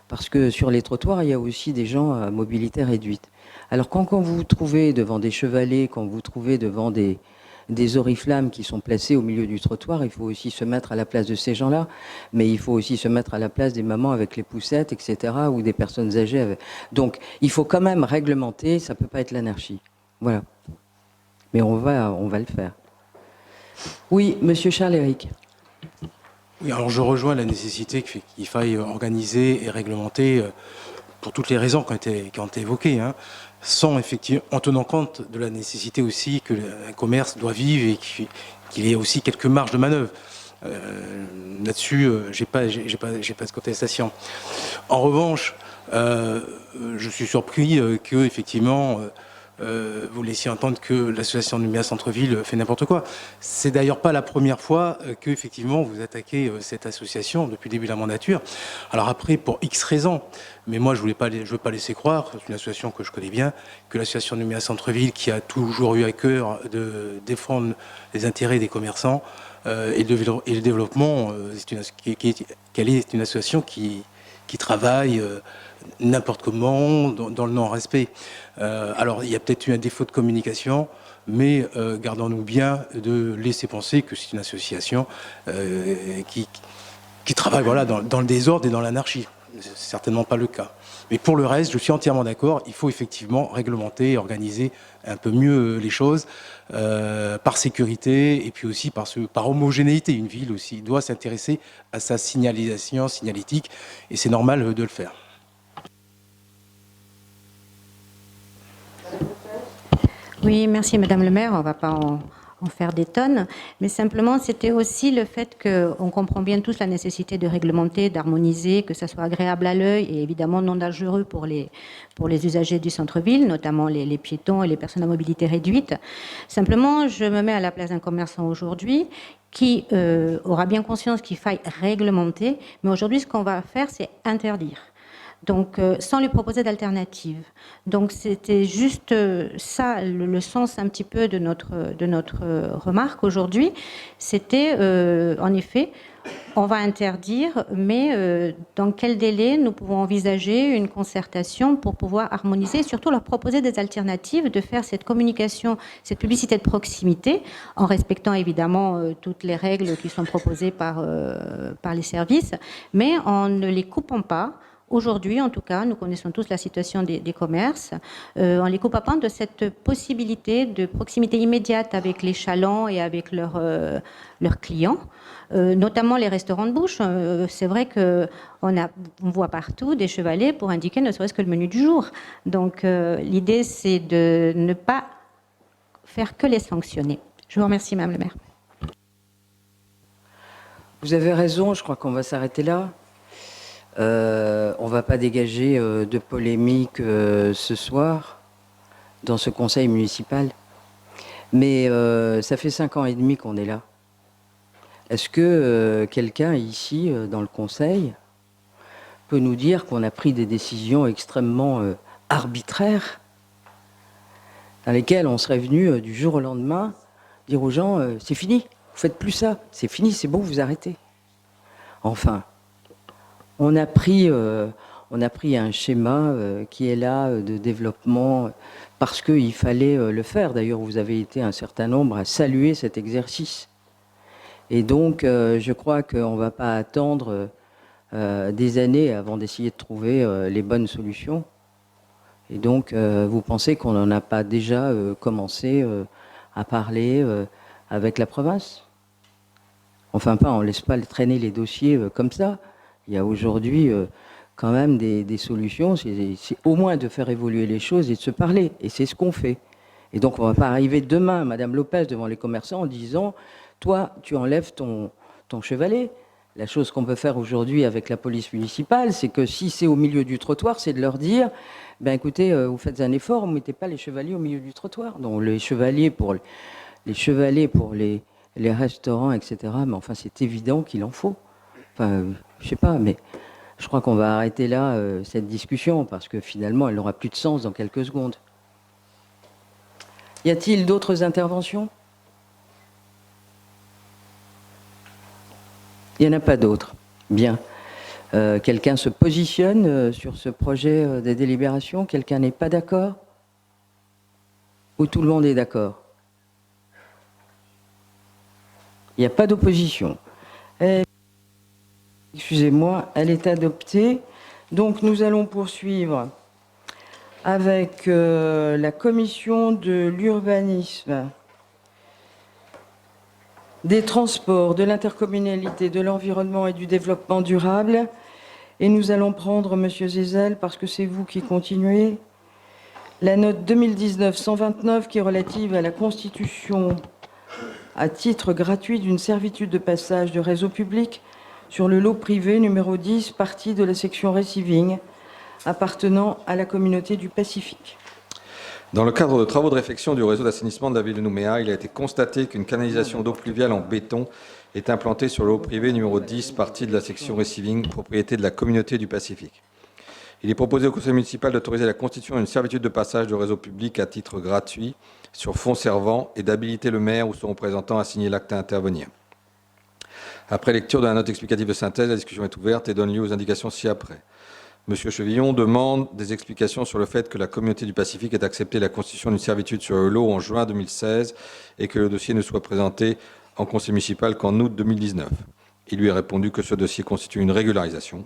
parce que sur les trottoirs, il y a aussi des gens à mobilité réduite. Alors quand vous vous trouvez devant des chevalets, quand vous vous trouvez devant des oriflammes qui sont placés au milieu du trottoir, il faut aussi se mettre à la place de ces gens-là, mais il faut aussi se mettre à la place des mamans avec les poussettes, etc., ou des personnes âgées. Donc, il faut quand même réglementer, ça ne peut pas être l'anarchie. Voilà. Mais on va le faire. Oui, monsieur Charles-Éric. Oui, alors je rejoins la nécessité qu'il faille organiser et réglementer pour toutes les raisons qui ont été évoquées, hein, en tenant compte de la nécessité aussi que un commerce doit vivre et qu'il y ait aussi quelques marges de manœuvre. Là-dessus, j'ai pas de contestation. En revanche, je suis surpris que effectivement vous laissiez entendre que l'association Nouméa Centre-Ville fait n'importe quoi. C'est d'ailleurs pas la première fois que effectivement vous attaquez cette association depuis le début de la mandature. Alors après, pour X raisons, mais moi je veux pas laisser croire, c'est une association que je connais bien, que l'association Nouméa Centre-Ville, qui a toujours eu à cœur de défendre les intérêts des commerçants et le développement, qu'elle est une association qui travaille n'importe comment, dans le non-respect. Alors, il y a peut-être eu un défaut de communication, mais gardons-nous bien de laisser penser que c'est une association qui travaille voilà, dans le désordre et dans l'anarchie. C'est certainement pas le cas. Mais pour le reste, je suis entièrement d'accord. Il faut effectivement réglementer et organiser un peu mieux les choses par sécurité et puis aussi par homogénéité. Une ville aussi doit s'intéresser à sa signalisation signalétique et c'est normal de le faire. Oui, merci Madame le maire. On ne va pas en faire des tonnes, mais simplement c'était aussi le fait qu'on comprend bien tous la nécessité de réglementer, d'harmoniser, que ça soit agréable à l'œil et évidemment non dangereux pour les usagers du centre-ville, notamment les piétons et les personnes à mobilité réduite. Simplement, je me mets à la place d'un commerçant aujourd'hui qui aura bien conscience qu'il faille réglementer, mais aujourd'hui ce qu'on va faire c'est interdire. donc sans lui proposer d'alternative. Donc c'était juste ça le sens un petit peu de notre remarque aujourd'hui. C'était en effet, on va interdire, mais dans quel délai nous pouvons envisager une concertation pour pouvoir harmoniser et surtout leur proposer des alternatives, de faire cette communication, cette publicité de proximité, en respectant évidemment toutes les règles qui sont proposées par les services, mais en ne les coupant pas. Aujourd'hui, en tout cas, nous connaissons tous la situation des commerces, en les coupant pas de cette possibilité de proximité immédiate avec les chalands et avec leurs clients. Notamment les restaurants de bouche. C'est vrai qu'on voit partout des chevalets pour indiquer ne serait-ce que le menu du jour. Donc l'idée, c'est de ne pas faire que les sanctionner. Je vous remercie, Madame le maire. Vous avez raison, je crois qu'on va s'arrêter là. On ne va pas dégager de polémique ce soir dans ce conseil municipal. Mais ça fait 5 ans et demi qu'on est là. Est-ce que quelqu'un ici, dans le Conseil, peut nous dire qu'on a pris des décisions extrêmement arbitraires, dans lesquelles on serait venu du jour au lendemain dire aux gens c'est fini, vous ne faites plus ça, c'est fini, c'est bon, vous arrêtez. Enfin, on a pris un schéma qui est là de développement parce qu'il fallait le faire. D'ailleurs, vous avez été un certain nombre à saluer cet exercice. Et donc, je crois qu'on ne va pas attendre des années avant d'essayer de trouver les bonnes solutions. Et donc, vous pensez qu'on n'en a pas déjà commencé à parler avec la province? Enfin, on ne laisse pas traîner les dossiers comme ça. Il y a aujourd'hui quand même des solutions. C'est au moins de faire évoluer les choses et de se parler. Et c'est ce qu'on fait. Et donc, on ne va pas arriver demain, Madame Lopez, devant les commerçants en disant... Toi, tu enlèves ton chevalet. La chose qu'on peut faire aujourd'hui avec la police municipale, c'est que si c'est au milieu du trottoir, c'est de leur dire, ben écoutez, vous faites un effort, vous ne mettez pas les chevaliers au milieu du trottoir. Donc les chevaliers pour les restaurants, etc. Mais enfin, c'est évident qu'il en faut. Enfin, je sais pas, mais je crois qu'on va arrêter là cette discussion parce que finalement, elle n'aura plus de sens dans quelques secondes. Y a-t-il d'autres interventions ? Il n'y en a pas d'autres. Bien. Quelqu'un se positionne sur ce projet de délibération? Quelqu'un n'est pas d'accord? Ou tout le monde est d'accord? Il n'y a pas d'opposition. Excusez-moi, elle est adoptée. Donc nous allons poursuivre avec la commission de l'urbanisme, des transports, de l'intercommunalité, de l'environnement et du développement durable. Et nous allons prendre, Monsieur Zézel, parce que c'est vous qui continuez, la note 2019-129 qui est relative à la constitution à titre gratuit d'une servitude de passage de réseau public sur le lot privé numéro 10, partie de la section Receiving, appartenant à la communauté du Pacifique. Dans le cadre de travaux de réfection du réseau d'assainissement de la ville de Nouméa, il a été constaté qu'une canalisation d'eau pluviale en béton est implantée sur le lot privé numéro 10, partie de la section Receiving, propriété de la communauté du Pacifique. Il est proposé au conseil municipal d'autoriser la constitution d'une servitude de passage de réseau public à titre gratuit sur fonds servant et d'habiliter le maire ou son représentant à signer l'acte à intervenir. Après lecture de la note explicative de synthèse, la discussion est ouverte et donne lieu aux indications ci-après. Monsieur Chevillon demande des explications sur le fait que la communauté du Pacifique ait accepté la constitution d'une servitude sur le lot en juin 2016 et que le dossier ne soit présenté en conseil municipal qu'en août 2019. Il lui a répondu que ce dossier constitue une régularisation.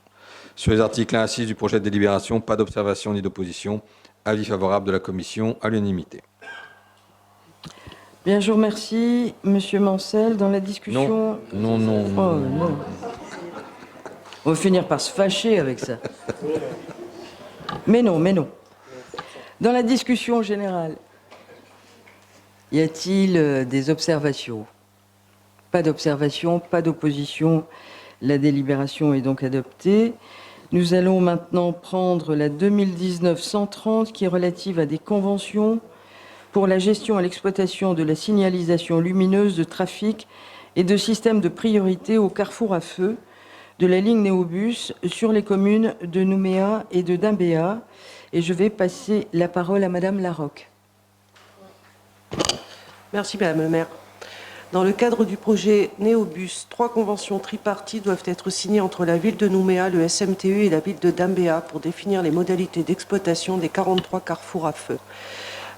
Sur les articles 1 à 6 du projet de délibération, pas d'observation ni d'opposition. Avis favorable de la commission à l'unanimité. Bien, je vous remercie. Monsieur Mancel, dans la discussion... Non. Oh, non. On va finir par se fâcher avec ça. Mais non. Dans la discussion générale, y a-t-il des observations? Pas d'observation, pas d'opposition. La délibération est donc adoptée. Nous allons maintenant prendre la 2019-130 qui est relative à des conventions pour la gestion et l'exploitation de la signalisation lumineuse de trafic et de systèmes de priorité au carrefour à feu, de la ligne Néobus sur les communes de Nouméa et de Dimbéa. Et je vais passer la parole à Madame Larocque. Merci Madame le maire. Dans le cadre du projet Néobus, 3 conventions tripartites doivent être signées entre la ville de Nouméa, le SMTU et la ville de Dimbéa pour définir les modalités d'exploitation des 43 carrefours à feu.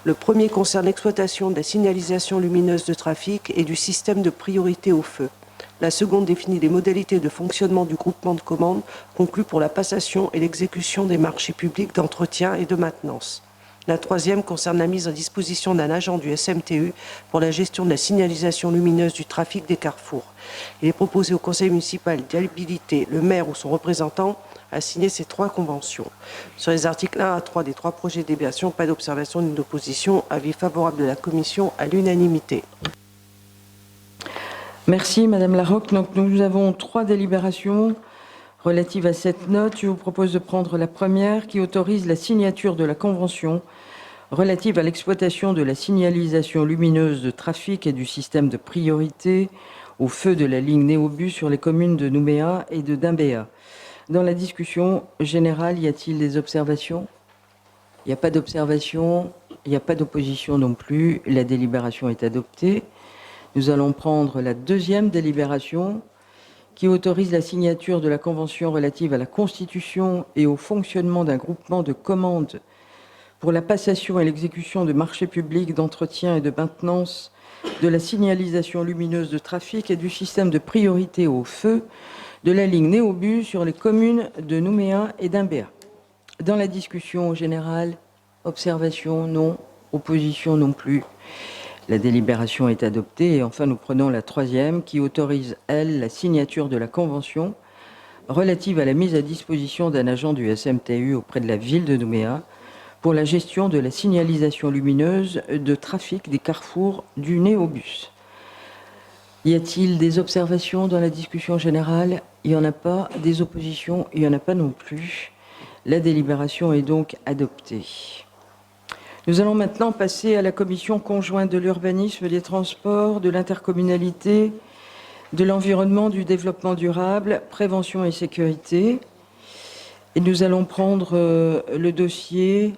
Le premier concerne l'exploitation de la signalisation lumineuse de trafic et du système de priorité au feu. La seconde définit les modalités de fonctionnement du groupement de commandes conclu pour la passation et l'exécution des marchés publics d'entretien et de maintenance. La troisième concerne la mise à disposition d'un agent du SMTU pour la gestion de la signalisation lumineuse du trafic des carrefours. Il est proposé au conseil municipal d'habiliter le maire ou son représentant à signer ces 3 conventions. Sur les articles 1 à 3 des 3 projets de délibération, pas d'observation ni d'opposition. Avis favorable de la commission à l'unanimité. Merci Madame Larocque. Donc nous avons 3 délibérations relatives à cette note. Je vous propose de prendre la première qui autorise la signature de la convention relative à l'exploitation de la signalisation lumineuse de trafic et du système de priorité au feu de la ligne Néobus sur les communes de Nouméa et de Dimbéa. Dans la discussion générale, y a-t-il des observations? Il n'y a pas d'observation, il n'y a pas d'opposition non plus. La délibération est adoptée. Nous allons prendre la deuxième délibération qui autorise la signature de la convention relative à la constitution et au fonctionnement d'un groupement de commandes pour la passation et l'exécution de marchés publics d'entretien et de maintenance de la signalisation lumineuse de trafic et du système de priorité au feu de la ligne Néobus sur les communes de Nouméa et Dimbéa. Dans la discussion générale, observation non, opposition non plus. La délibération est adoptée et enfin nous prenons la troisième qui autorise, elle, la signature de la convention relative à la mise à disposition d'un agent du SMTU auprès de la ville de Nouméa pour la gestion de la signalisation lumineuse de trafic des carrefours du Néobus. Y a-t-il des observations dans la discussion générale? Il n'y en a pas. Des oppositions? Il n'y en a pas non plus. La délibération est donc adoptée. Nous allons maintenant passer à la commission conjointe de l'urbanisme, des transports, de l'intercommunalité, de l'environnement, du développement durable, prévention et sécurité. Et nous allons prendre le dossier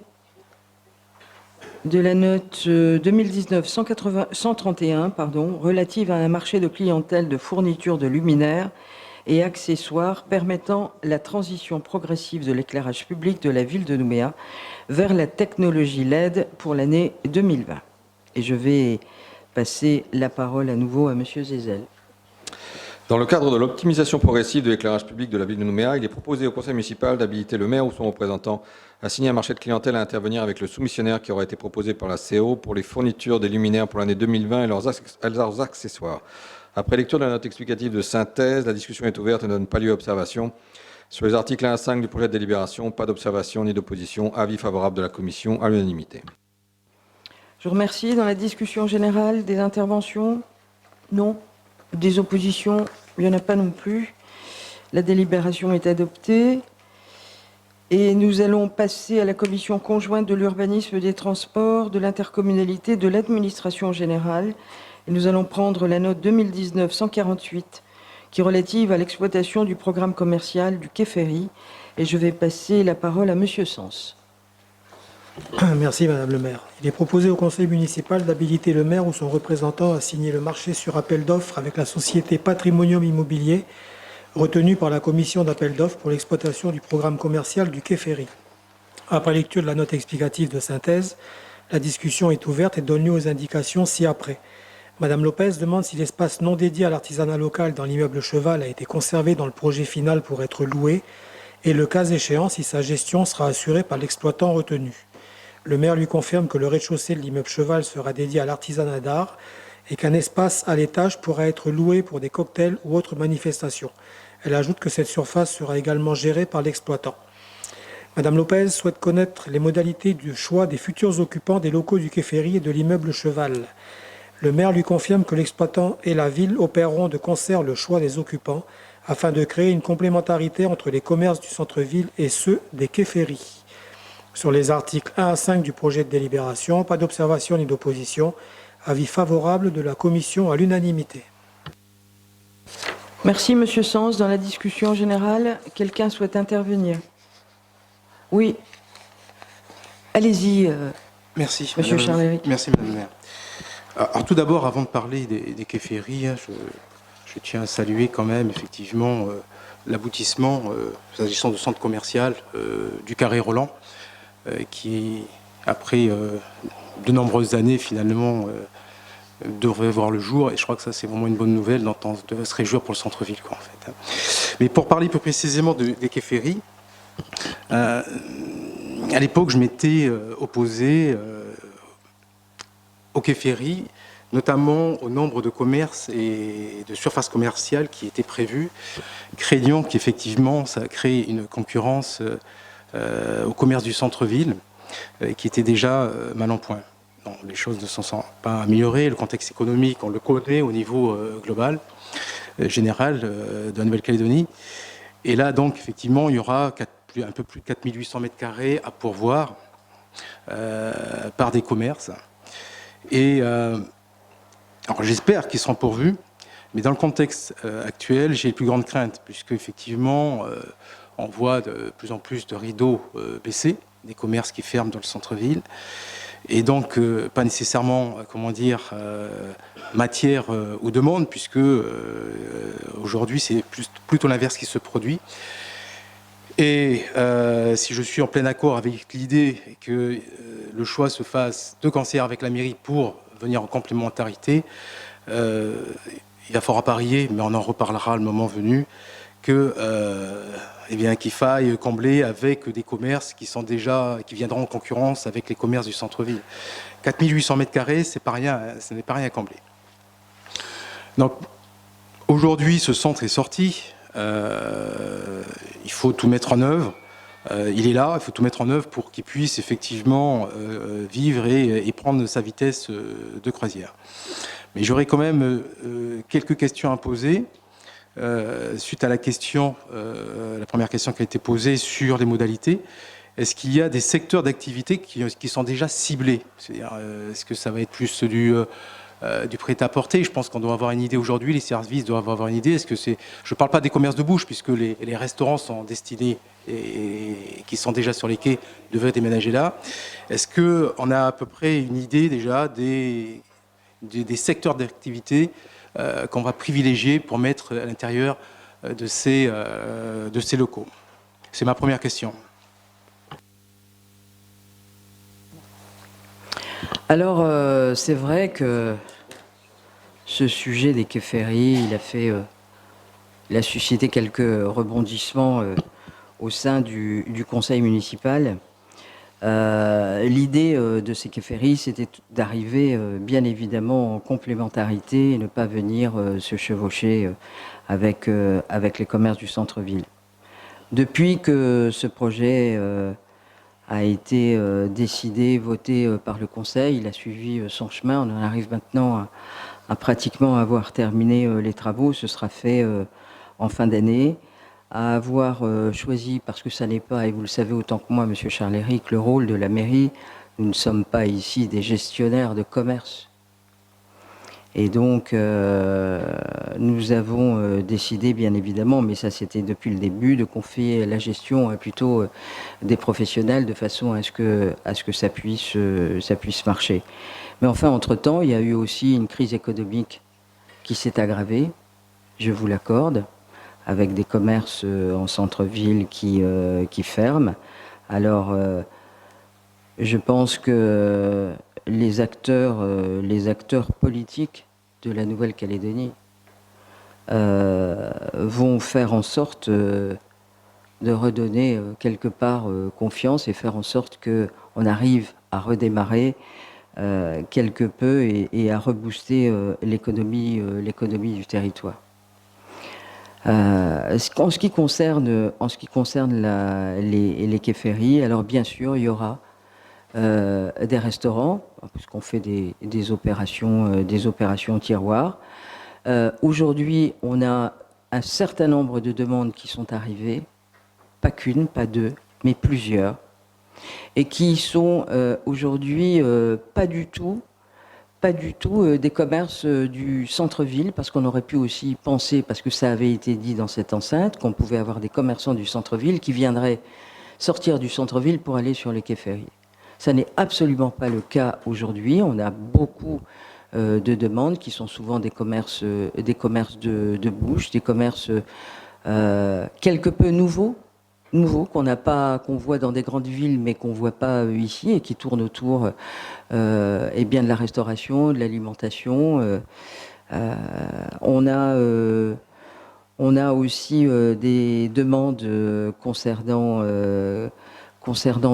de la note 2019-131 relative à un marché de clientèle de fourniture de luminaires et accessoires permettant la transition progressive de l'éclairage public de la ville de Nouméa vers la technologie LED pour l'année 2020. Et je vais passer la parole à nouveau à Monsieur Zézel. Dans le cadre de l'optimisation progressive de l'éclairage public de la ville de Nouméa, il est proposé au conseil municipal d'habiliter le maire ou son représentant à signer un marché de clientèle à intervenir avec le soumissionnaire qui aura été proposé par la CO pour les fournitures des luminaires pour l'année 2020 et leurs accessoires. Après lecture de la note explicative de synthèse, la discussion est ouverte et ne donne pas lieu à observation. Sur les articles 1 à 5 du projet de délibération, pas d'observation ni d'opposition. Avis favorable de la commission à l'unanimité. Je vous remercie. Dans la discussion générale, des interventions? Non. Des oppositions? Il n'y en a pas non plus. La délibération est adoptée. Et nous allons passer à la commission conjointe de l'urbanisme, des transports, de l'intercommunalité, de l'administration générale. Et nous allons prendre la note 2019-148 qui est relative à l'exploitation du programme commercial du Quai Ferry. Et je vais passer la parole à Monsieur Sens. Merci Madame le maire. Il est proposé au conseil municipal d'habiliter le maire ou son représentant à signer le marché sur appel d'offres avec la société Patrimonium Immobilier retenue par la commission d'appel d'offres pour l'exploitation du programme commercial du Quai Ferry. Après lecture de la note explicative de synthèse, la discussion est ouverte et donne lieu aux indications ci-après. Madame Lopez demande si l'espace non dédié à l'artisanat local dans l'immeuble Cheval a été conservé dans le projet final pour être loué et le cas échéant si sa gestion sera assurée par l'exploitant retenu. Le maire lui confirme que le rez-de-chaussée de l'immeuble Cheval sera dédié à l'artisanat d'art et qu'un espace à l'étage pourra être loué pour des cocktails ou autres manifestations. Elle ajoute que cette surface sera également gérée par l'exploitant. Madame Lopez souhaite connaître les modalités du choix des futurs occupants des locaux du Quai Ferry et de l'immeuble Cheval. Le maire lui confirme que l'exploitant et la ville opéreront de concert le choix des occupants afin de créer une complémentarité entre les commerces du centre-ville et ceux des quais ferry. Sur les articles 1 à 5 du projet de délibération, pas d'observation ni d'opposition. Avis favorable de la commission à l'unanimité. Merci, Monsieur Sens. Dans la discussion générale, quelqu'un souhaite intervenir? Oui. Allez-y, Merci, Monsieur Madame- Charles-Éric. Merci, Madame la maire. Alors, tout d'abord, avant de parler des quais ferries, je tiens à saluer quand même, effectivement, l'aboutissement, s'agissant du centre commercial du Carré Roland, qui, après de nombreuses années, finalement, devrait voir le jour. Et je crois que ça, c'est vraiment une bonne nouvelle, dont on devrait se réjouir pour le centre-ville, quoi, en fait. Mais pour parler plus précisément des quais ferries, à l'époque, je m'étais opposé aux quais ferries, notamment au nombre de commerces et de surfaces commerciales qui étaient prévus, craignant qu'effectivement ça crée une concurrence au commerce du centre-ville, qui était déjà mal en point. Non, les choses ne sont pas améliorées, le contexte économique, on le connaît au niveau global, général de la Nouvelle-Calédonie. Et là, donc, effectivement, il y aura un peu plus de 4800 mètres carrés à pourvoir par des commerces. Et alors, j'espère qu'ils seront pourvus, mais dans le contexte actuel, j'ai les plus grandes craintes, puisque effectivement, on voit de plus en plus de rideaux baissés, des commerces qui ferment dans le centre-ville, et donc pas nécessairement, comment dire, matière ou demande, puisque aujourd'hui, c'est plutôt l'inverse qui se produit. Et si je suis en plein accord avec l'idée que le choix se fasse de concert avec la mairie pour venir en complémentarité, il faudra parier, mais on en reparlera le moment venu, que eh bien, qu'il faille combler avec des commerces qui viendront en concurrence avec les commerces du centre-ville. 4800 mètres carrés, c'est pas rien, ce n'est pas rien à combler. Donc aujourd'hui, ce centre est sorti. Il faut tout mettre en œuvre. Il est là, il faut tout mettre en œuvre pour qu'il puisse effectivement vivre et prendre sa vitesse de croisière. Mais j'aurais quand même quelques questions à poser suite à la première question qui a été posée sur les modalités. Est-ce qu'il y a des secteurs d'activité qui sont déjà ciblés? C'est-à-dire, est-ce que ça va être plus du prêt-à-porter? Je pense qu'on doit avoir une idée aujourd'hui, les services doivent avoir une idée. Est-ce que c'est... Je ne parle pas des commerces de bouche, puisque les restaurants sont destinés et qui sont déjà sur les quais devraient déménager là. Est-ce qu'on a à peu près une idée déjà des secteurs d'activité qu'on va privilégier pour mettre à l'intérieur de ces locaux? C'est ma première question. Alors, c'est vrai que ce sujet des quais ferries, il a suscité quelques rebondissements au sein du conseil municipal. L'idée de ces quais ferries, c'était d'arriver bien évidemment en complémentarité et ne pas venir se chevaucher avec les commerces du centre-ville. Depuis que ce projet a été décidé, voté par le Conseil, il a suivi son chemin. On en arrive maintenant à pratiquement avoir terminé les travaux. Ce sera fait en fin d'année. À avoir choisi, parce que ça n'est pas, et vous le savez autant que moi, Monsieur Charles-Éric, le rôle de la mairie. Nous ne sommes pas ici des gestionnaires de commerce. Et donc, nous avons décidé, bien évidemment, mais ça c'était depuis le début, de confier la gestion à plutôt des professionnels de façon à ce que ça puisse marcher. Mais enfin, entre-temps, il y a eu aussi une crise économique qui s'est aggravée, je vous l'accorde, avec des commerces en centre-ville qui ferment. Alors, je pense que les acteurs politiques de la Nouvelle-Calédonie vont faire en sorte de redonner quelque part confiance et faire en sorte qu'on arrive à redémarrer quelque peu et à rebooster l'économie du territoire. En ce qui concerne les quais ferries, alors bien sûr, il y aura des restaurants, puisqu'on fait des opérations tiroirs. Aujourd'hui, on a un certain nombre de demandes qui sont arrivées, pas qu'une, pas deux, mais plusieurs, et qui sont aujourd'hui pas du tout pas du tout des commerces du centre-ville, parce qu'on aurait pu aussi penser, parce que ça avait été dit dans cette enceinte, qu'on pouvait avoir des commerçants du centre-ville qui viendraient sortir du centre-ville pour aller sur les quais ferrés. Ça n'est absolument pas le cas aujourd'hui. On a beaucoup de demandes qui sont souvent des commerces de bouche, des commerces quelque peu nouveaux qu'on voit dans des grandes villes mais qu'on voit pas ici et qui tournent autour eh bien de la restauration, de l'alimentation. On a aussi des demandes concernant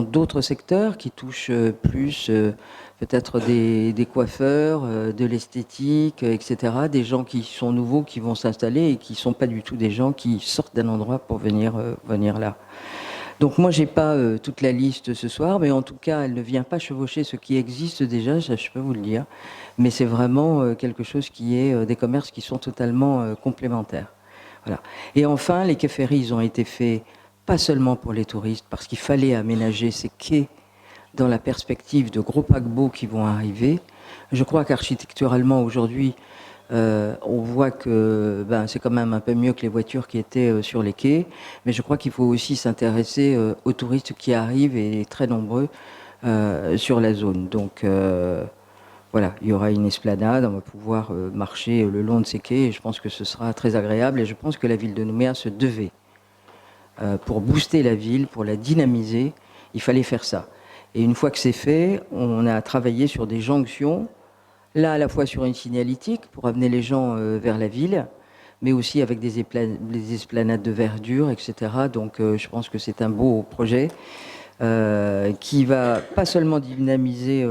d'autres secteurs qui touchent plus peut-être des coiffeurs, de l'esthétique, etc. Des gens qui sont nouveaux, qui vont s'installer et qui ne sont pas du tout des gens qui sortent d'un endroit pour venir là. Donc moi, je n'ai pas toute la liste ce soir, mais en tout cas, elle ne vient pas chevaucher ce qui existe déjà, ça, je peux vous le dire. Mais c'est vraiment quelque chose qui est des commerces qui sont totalement complémentaires. Voilà. Et enfin, les quais ferrés, ils ont été faits pas seulement pour les touristes, parce qu'il fallait aménager ces quais dans la perspective de gros paquebots qui vont arriver. Je crois qu'architecturalement, aujourd'hui, on voit que c'est quand même un peu mieux que les voitures qui étaient sur les quais, mais je crois qu'il faut aussi s'intéresser aux touristes qui arrivent, et très nombreux, sur la zone. Donc voilà, il y aura une esplanade, on va pouvoir marcher le long de ces quais, et je pense que ce sera très agréable, et je pense que la ville de Nouméa se devait, pour booster la ville, pour la dynamiser, il fallait faire ça. Et une fois que c'est fait, on a travaillé sur des jonctions, là à la fois sur une signalétique pour amener les gens vers la ville, mais aussi avec des esplanades de verdure, etc. Donc je pense que c'est un beau projet qui va pas seulement dynamiser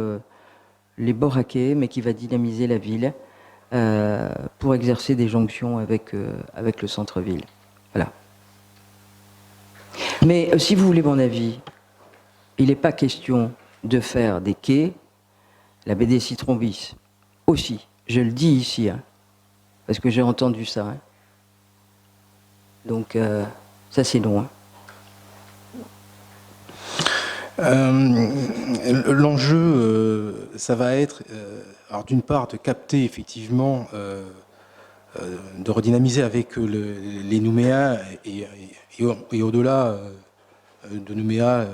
les bords à quai, mais qui va dynamiser la ville pour exercer des jonctions avec le centre-ville. Voilà. Mais si vous voulez mon avis, il n'est pas question de faire des quais, la BD Citron bis aussi, je le dis ici, hein, parce que j'ai entendu ça. Hein. Donc, ça c'est non. Hein. L'enjeu, ça va être, alors d'une part, de capter effectivement, de redynamiser avec les Nouméas et au-delà de Nouméa,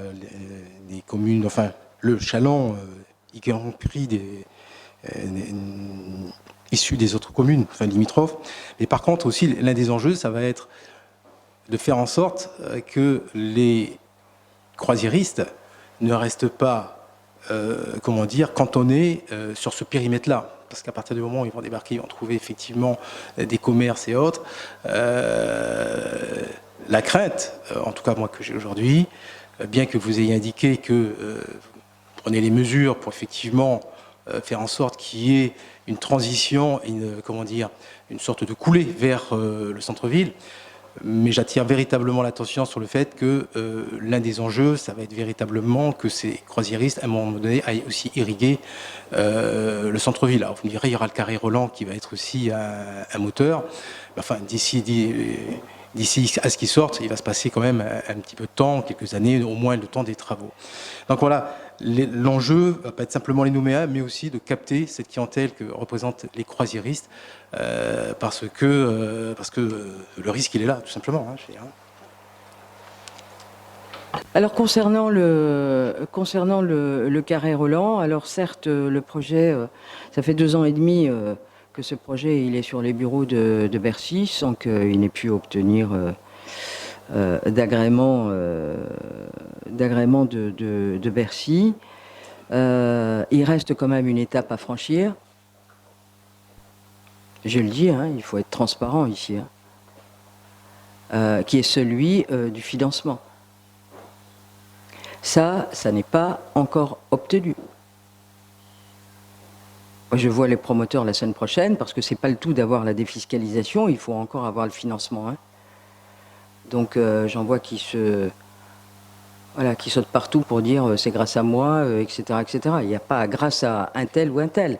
des communes, enfin le Chaland, y compris issus des autres communes, enfin limitrophes. Mais par contre aussi, l'un des enjeux, ça va être de faire en sorte que les croisiéristes ne restent pas, comment dire, cantonnés sur ce périmètre-là. Parce qu'à partir du moment où ils vont débarquer, ils vont trouver effectivement des commerces et autres. La crainte, en tout cas moi que j'ai aujourd'hui, bien que vous ayez indiqué que vous prenez les mesures pour effectivement faire en sorte qu'il y ait une transition, une sorte de coulée vers le centre-ville, mais j'attire véritablement l'attention sur le fait que l'un des enjeux, ça va être véritablement que ces croisiéristes, à un moment donné, aillent aussi irriguer le centre-ville. Alors vous me direz, il y aura le carré Roland qui va être aussi un moteur. Enfin, d'ici à ce qu'ils sortent, il va se passer quand même un petit peu de temps, quelques années, au moins le temps des travaux. Donc voilà, l'enjeu va pas être simplement les Nouméas, mais aussi de capter cette clientèle que représentent les croisiéristes, parce que le risque, il est là, tout simplement. Hein, je veux dire. Alors concernant le carré Roland, alors certes, le projet, ça fait 2 ans et demi que ce projet il est sur les bureaux de Bercy sans qu'il n'ait pu obtenir d'agrément de Bercy. Il reste quand même une étape à franchir. Je le dis, hein, il faut être transparent ici, hein, qui est celui du financement. Ça n'est pas encore obtenu. Je vois les promoteurs la semaine prochaine, parce que c'est pas le tout d'avoir la défiscalisation, il faut encore avoir le financement. Hein. Donc j'en vois qui sautent partout pour dire c'est grâce à moi, etc., etc. Il n'y a pas grâce à un tel ou un tel.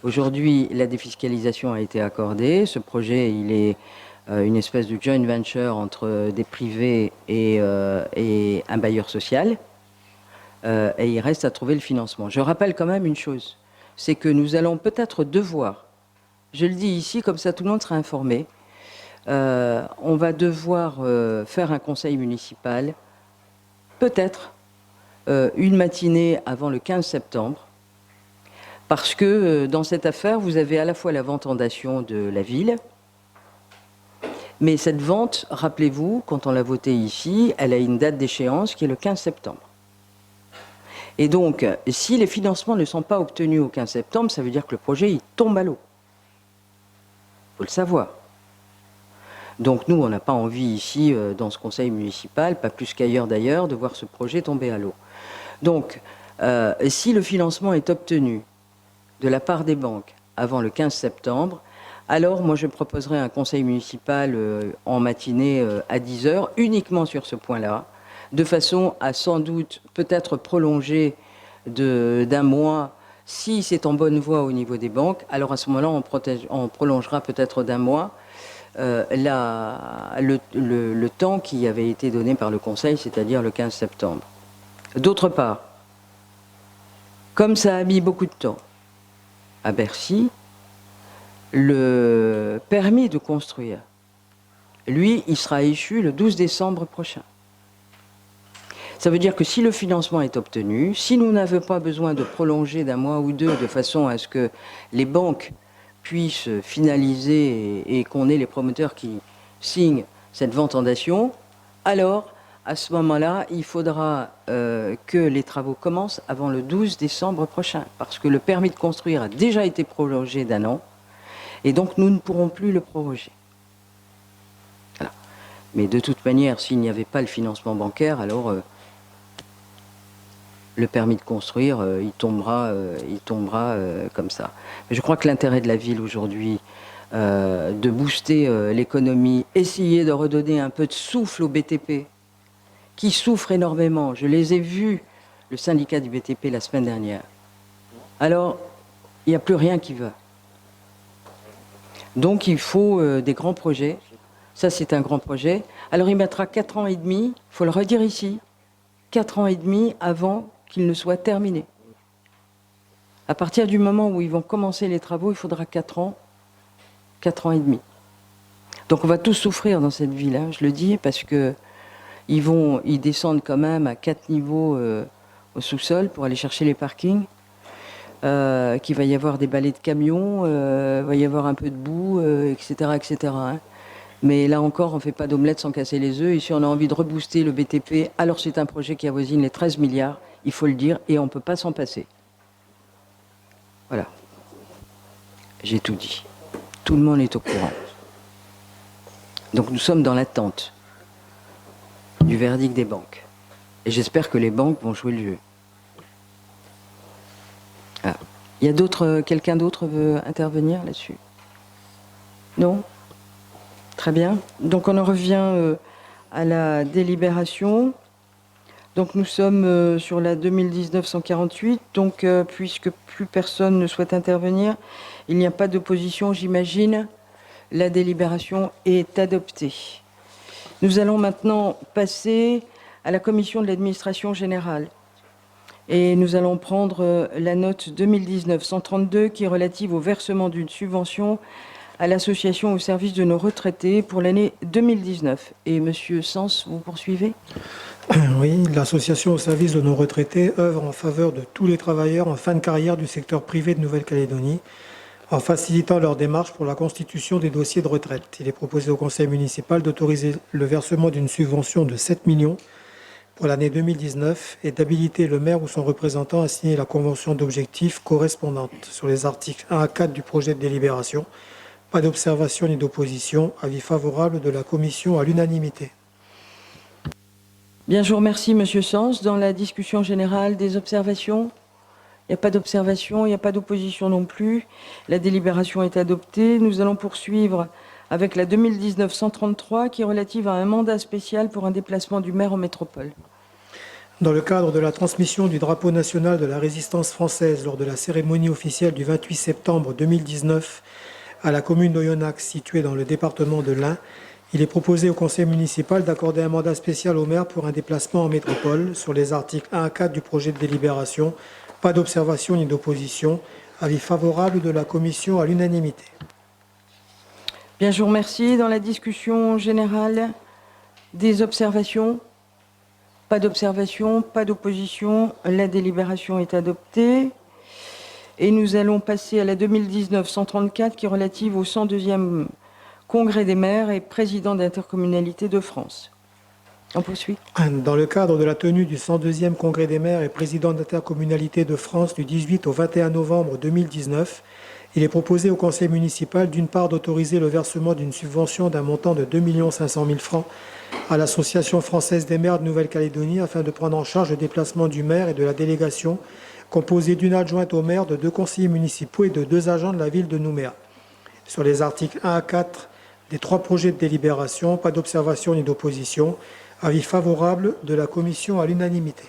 Aujourd'hui, la défiscalisation a été accordée. Ce projet, il est une espèce de joint venture entre des privés et un bailleur social. Et il reste à trouver le financement. Je rappelle quand même une chose. c'est que nous allons peut-être devoir, je le dis ici, comme ça tout le monde sera informé, on va devoir faire un conseil municipal, peut-être une matinée avant le 15 septembre, parce que dans cette affaire, vous avez à la fois la vente en dation de la ville, mais cette vente, rappelez-vous, quand on l'a votée ici, elle a une date d'échéance qui est le 15 septembre. Et donc, si les financements ne sont pas obtenus au 15 septembre, ça veut dire que le projet, il tombe à l'eau. Il faut le savoir. Donc nous, on n'a pas envie ici, dans ce conseil municipal, pas plus qu'ailleurs d'ailleurs, de voir ce projet tomber à l'eau. Donc, si le financement est obtenu de la part des banques avant le 15 septembre, alors moi je proposerai un conseil municipal en matinée à 10 h, uniquement sur ce point-là, de façon à sans doute peut-être prolonger d'un mois, si c'est en bonne voie au niveau des banques, alors à ce moment-là on prolongera peut-être d'un mois le temps qui avait été donné par le Conseil, c'est-à-dire le 15 septembre. D'autre part, comme ça a mis beaucoup de temps à Bercy, le permis de construire, lui, il sera échu le 12 décembre prochain. Ça veut dire que si le financement est obtenu, si nous n'avons pas besoin de prolonger d'un mois ou deux de façon à ce que les banques puissent finaliser et qu'on ait les promoteurs qui signent cette vente en dation, alors à ce moment-là, il faudra que les travaux commencent avant le 12 décembre prochain, parce que le permis de construire a déjà été prolongé d'un an, et donc nous ne pourrons plus le proroger. Voilà. Mais de toute manière, s'il n'y avait pas le financement bancaire, alors le permis de construire, il tombera comme ça. Mais je crois que l'intérêt de la ville aujourd'hui, de booster l'économie, essayer de redonner un peu de souffle au BTP, qui souffrent énormément. Je les ai vus, le syndicat du BTP, la semaine dernière. Alors, il n'y a plus rien qui va. Donc, il faut des grands projets. Ça, c'est un grand projet. Alors, il mettra 4 ans et demi, il faut le redire ici, 4 ans et demi avant qu'il ne soit terminé. À partir du moment où ils vont commencer les travaux, il faudra 4 ans et demi. Donc, on va tous souffrir dans cette ville, hein, je le dis, parce que ils descendent quand même à 4 niveaux au sous-sol pour aller chercher les parkings, qu'il va y avoir des balais de camions, va y avoir un peu de boue, etc. etc. Hein. Mais là encore, on ne fait pas d'omelette sans casser les œufs. Et si on a envie de rebooster le BTP, alors c'est un projet qui avoisine les 13 milliards, il faut le dire, et on ne peut pas s'en passer. Voilà. J'ai tout dit. Tout le monde est au courant. Donc nous sommes dans l'attente du verdict des banques. Et j'espère que les banques vont jouer le jeu. Ah. Il y a quelqu'un d'autre veut intervenir là-dessus? Non? Très bien. Donc on en revient à la délibération. Donc nous sommes sur la 2019-148. Donc puisque plus personne ne souhaite intervenir, il n'y a pas d'opposition, j'imagine. La délibération est adoptée. Nous allons maintenant passer à la commission de l'administration générale. Et nous allons prendre la note 2019-132 qui est relative au versement d'une subvention à l'association au service de nos retraités pour l'année 2019. Et Monsieur Sens, vous poursuivez? Oui, l'association au service de nos retraités œuvre en faveur de tous les travailleurs en fin de carrière du secteur privé de Nouvelle-Calédonie, en facilitant leur démarche pour la constitution des dossiers de retraite. Il est proposé au conseil municipal d'autoriser le versement d'une subvention de 7 millions pour l'année 2019 et d'habiliter le maire ou son représentant à signer la convention d'objectifs correspondante sur les articles 1 à 4 du projet de délibération. Pas d'observation ni d'opposition. Avis favorable de la commission à l'unanimité. Bien, je vous remercie, Monsieur Sens. Dans la discussion générale, des observations? Il n'y a pas d'observation, il n'y a pas d'opposition non plus. La délibération est adoptée. Nous allons poursuivre avec la 2019-133 qui est relative à un mandat spécial pour un déplacement du maire en métropole. Dans le cadre de la transmission du drapeau national de la résistance française lors de la cérémonie officielle du 28 septembre 2019 à la commune d'Oyonnax, située dans le département de l'Ain, il est proposé au conseil municipal d'accorder un mandat spécial au maire pour un déplacement en métropole sur les articles 1 à 4 du projet de délibération. Pas d'observation ni d'opposition. Avis favorable de la commission à l'unanimité. Bien, je vous remercie. Dans la discussion générale, des observations? Pas d'observation, pas d'opposition. La délibération est adoptée. Et nous allons passer à la 2019-134 qui est relative au 102e Congrès des maires et président d'intercommunalité de France. On poursuit. Dans le cadre de la tenue du 102e Congrès des maires et président d'intercommunalité de France du 18 au 21 novembre 2019, il est proposé au conseil municipal d'une part d'autoriser le versement d'une subvention d'un montant de 2 500 000 francs à l'Association française des maires de Nouvelle-Calédonie afin de prendre en charge le déplacement du maire et de la délégation composée d'une adjointe au maire, de 2 conseillers municipaux et de 2 agents de la ville de Nouméa. Sur les articles 1 à 4 des 3 projets de délibération, pas d'observation ni d'opposition. Avis favorable de la commission à l'unanimité.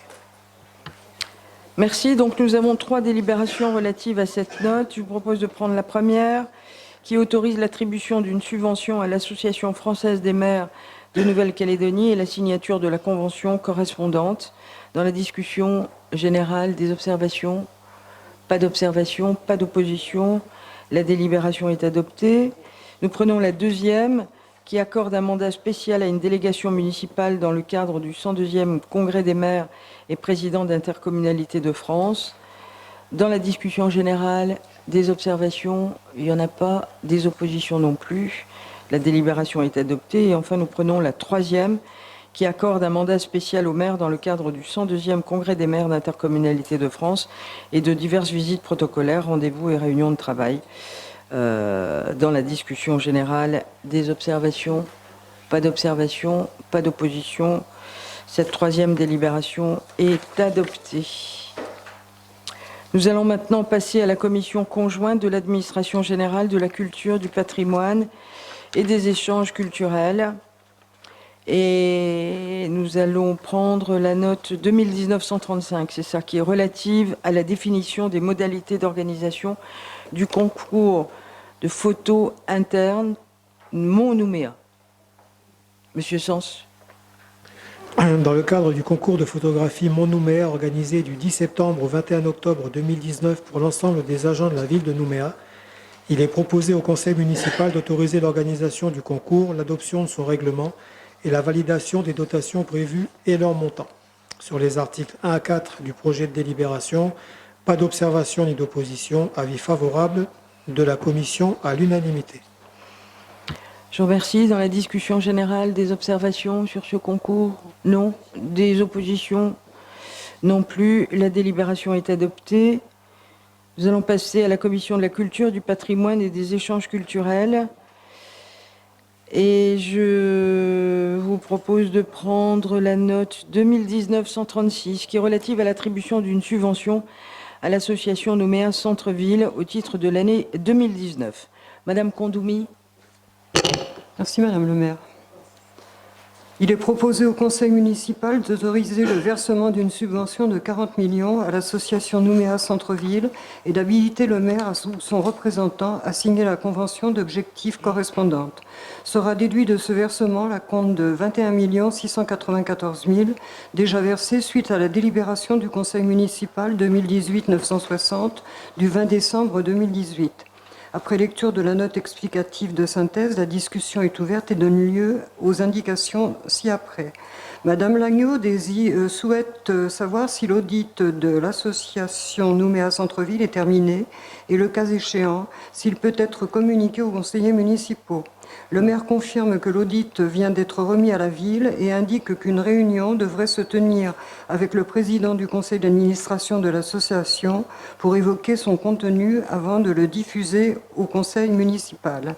Merci. Donc nous avons 3 délibérations relatives à cette note. Je vous propose de prendre la première, qui autorise l'attribution d'une subvention à l'Association française des maires de Nouvelle-Calédonie et la signature de la convention correspondante. Dans la discussion générale, des observations? Pas d'observation, pas d'opposition. La délibération est adoptée. Nous prenons la deuxième, qui accorde un mandat spécial à une délégation municipale dans le cadre du 102e Congrès des maires et présidents d'intercommunalité de France. Dans la discussion générale, des observations, il n'y en a pas, des oppositions non plus. La délibération est adoptée. Et enfin, nous prenons la troisième, qui accorde un mandat spécial aux maires dans le cadre du 102e Congrès des maires d'intercommunalité de France et de diverses visites protocolaires, rendez-vous et réunions de travail. Dans la discussion générale, des observations? Pas d'observation, pas d'opposition. Cette troisième délibération est adoptée. Nous allons maintenant passer à la commission conjointe de l'administration générale, de la culture, du patrimoine et des échanges culturels. Et nous allons prendre la note 2019-135, c'est ça, qui est relative à la définition des modalités d'organisation du concours de photos internes Mont-Nouméa. Monsieur Sens. Dans le cadre du concours de photographie Mont-Nouméa organisé du 10 septembre au 21 octobre 2019 pour l'ensemble des agents de la ville de Nouméa, il est proposé au conseil municipal d'autoriser l'organisation du concours, l'adoption de son règlement et la validation des dotations prévues et leur montant. Sur les articles 1 à 4 du projet de délibération, pas d'observation ni d'opposition, avis favorable de la commission à l'unanimité. Je vous remercie. Dans la discussion générale, des observations sur ce concours? Non. Des oppositions? Non plus. La délibération est adoptée. Nous allons passer à la commission de la culture, du patrimoine et des échanges culturels. Et je vous propose de prendre la note 2019-136, qui est relative à l'attribution d'une subvention à l'association Nouméa Centre-Ville au titre de l'année 2019. Madame Kondoumi. Merci Madame le maire. Il est proposé au conseil municipal d'autoriser le versement d'une subvention de 40 millions à l'association Nouméa Centre-Ville et d'habiliter le maire ou son représentant à signer la convention d'objectifs correspondante. Sera déduit de ce versement l'acompte de 21 694 000 déjà versé suite à la délibération du conseil municipal 2018-960 du 20 décembre 2018. Après lecture de la note explicative de synthèse, la discussion est ouverte et donne lieu aux indications ci-après. Madame Lagneau souhaite savoir si l'audit de l'association Nouméa Centre-Ville est terminé et, le cas échéant, s'il peut être communiqué aux conseillers municipaux. Le maire confirme que l'audit vient d'être remis à la ville et indique qu'une réunion devrait se tenir avec le président du conseil d'administration de l'association pour évoquer son contenu avant de le diffuser au conseil municipal.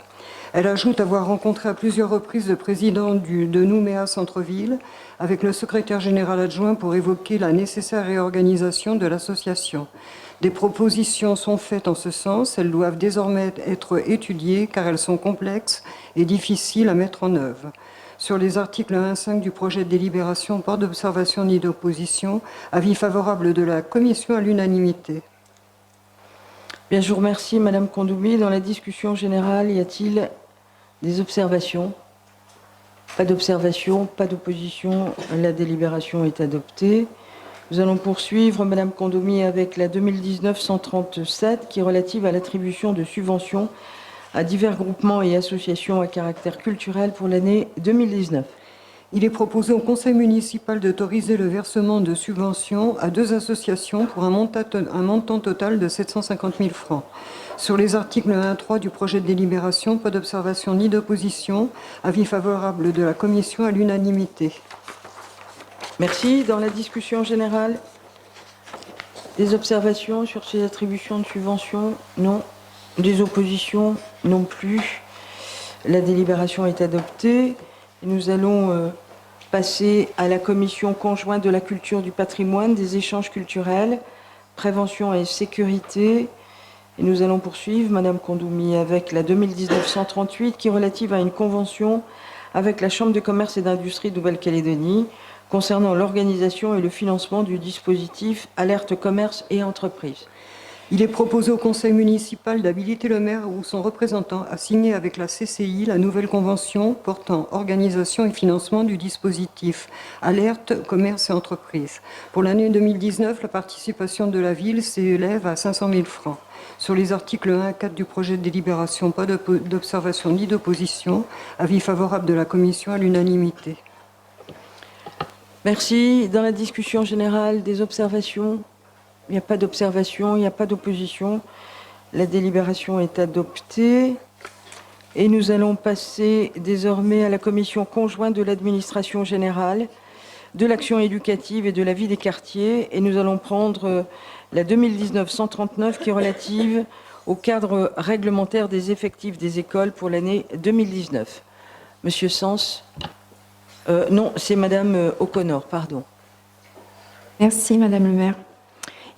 Elle ajoute avoir rencontré à plusieurs reprises le président de Nouméa Centre-Ville avec le secrétaire général adjoint pour évoquer la nécessaire réorganisation de l'association. Des propositions sont faites en ce sens. Elles doivent désormais être étudiées car elles sont complexes et difficiles à mettre en œuvre. Sur les articles 1 à 5 du projet de délibération, pas d'observation ni d'opposition. Avis favorable de la commission à l'unanimité. Bien, je vous remercie, Madame Kondoumi. Dans la discussion générale, y a-t-il des observations? Pas d'observation, pas d'opposition. La délibération est adoptée. Nous allons poursuivre, Madame Condomi, avec la 2019-137, qui est relative à l'attribution de subventions à divers groupements et associations à caractère culturel pour l'année 2019. Il est proposé au conseil municipal d'autoriser le versement de subventions à 2 associations pour un montant total de 750 000 francs. Sur les articles 1 à 3 du projet de délibération, pas d'observation ni d'opposition. Avis favorable de la commission à l'unanimité. Merci. Dans la discussion générale, des observations sur ces attributions de subventions? Non. Des oppositions? Non plus. La délibération est adoptée. Nous allons passer à la commission conjointe de la culture, du patrimoine, des échanges culturels, prévention et sécurité. Et nous allons poursuivre, Madame Condomi, avec la 2019-138 qui est relative à une convention avec la Chambre de commerce et d'industrie de Nouvelle-Calédonie concernant l'organisation et le financement du dispositif Alerte Commerce et Entreprises. Il est proposé au conseil municipal d'habiliter le maire ou son représentant à signer avec la CCI la nouvelle convention portant organisation et financement du dispositif Alerte, Commerce et Entreprises. Pour l'année 2019, la participation de la ville s'élève à 500 000 francs. Sur les articles 1 à 4 du projet de délibération, pas d'observation ni d'opposition. Avis favorable de la commission à l'unanimité. Merci. Dans la discussion générale, des observations? Il n'y a pas d'observation, il n'y a pas d'opposition. La délibération est adoptée. Et nous allons passer désormais à la commission conjointe de l'administration générale, de l'action éducative et de la vie des quartiers. Et nous allons prendre la 2019-139 qui est relative au cadre réglementaire des effectifs des écoles pour l'année 2019. Monsieur Sens. Non, c'est Madame O'Connor, pardon. Merci Madame le maire.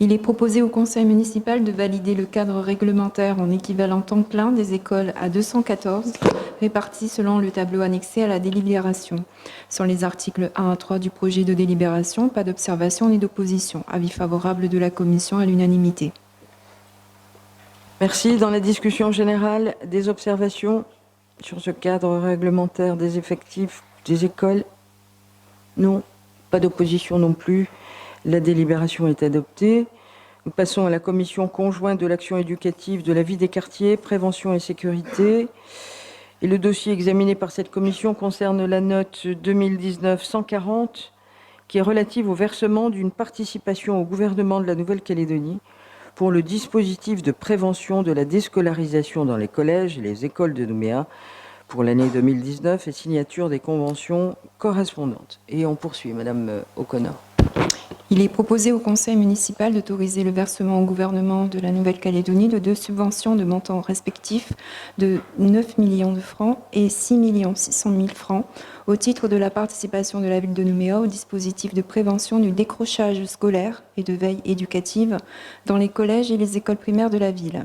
Il est proposé au conseil municipal de valider le cadre réglementaire en équivalent temps plein des écoles à 214, répartis selon le tableau annexé à la délibération. Sur les articles 1 à 3 du projet de délibération, pas d'observation ni d'opposition. Avis favorable de la commission à l'unanimité. Merci. Dans la discussion générale, des observations sur ce cadre réglementaire des effectifs des écoles? Non. Pas d'opposition non plus. La délibération est adoptée. Nous passons à la commission conjointe de l'action éducative, de la vie des quartiers, prévention et sécurité. Et le dossier examiné par cette commission concerne la note 2019-140 qui est relative au versement d'une participation au gouvernement de la Nouvelle-Calédonie pour le dispositif de prévention de la déscolarisation dans les collèges et les écoles de Nouméa pour l'année 2019 et signature des conventions correspondantes. Et on poursuit, Madame O'Connor. Il est proposé au conseil municipal d'autoriser le versement au gouvernement de la Nouvelle-Calédonie de 2 subventions de montants respectifs de 9 millions de francs et 6 600 000 francs au titre de la participation de la ville de Nouméa au dispositif de prévention du décrochage scolaire et de veille éducative dans les collèges et les écoles primaires de la ville.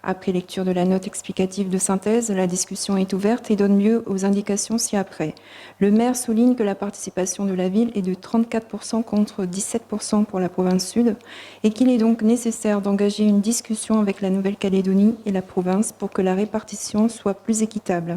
Après lecture de la note explicative de synthèse, la discussion est ouverte et donne lieu aux indications ci-après. Le maire souligne que la participation de la ville est de 34% contre 17% pour la province sud et qu'il est donc nécessaire d'engager une discussion avec la Nouvelle-Calédonie et la province pour que la répartition soit plus équitable.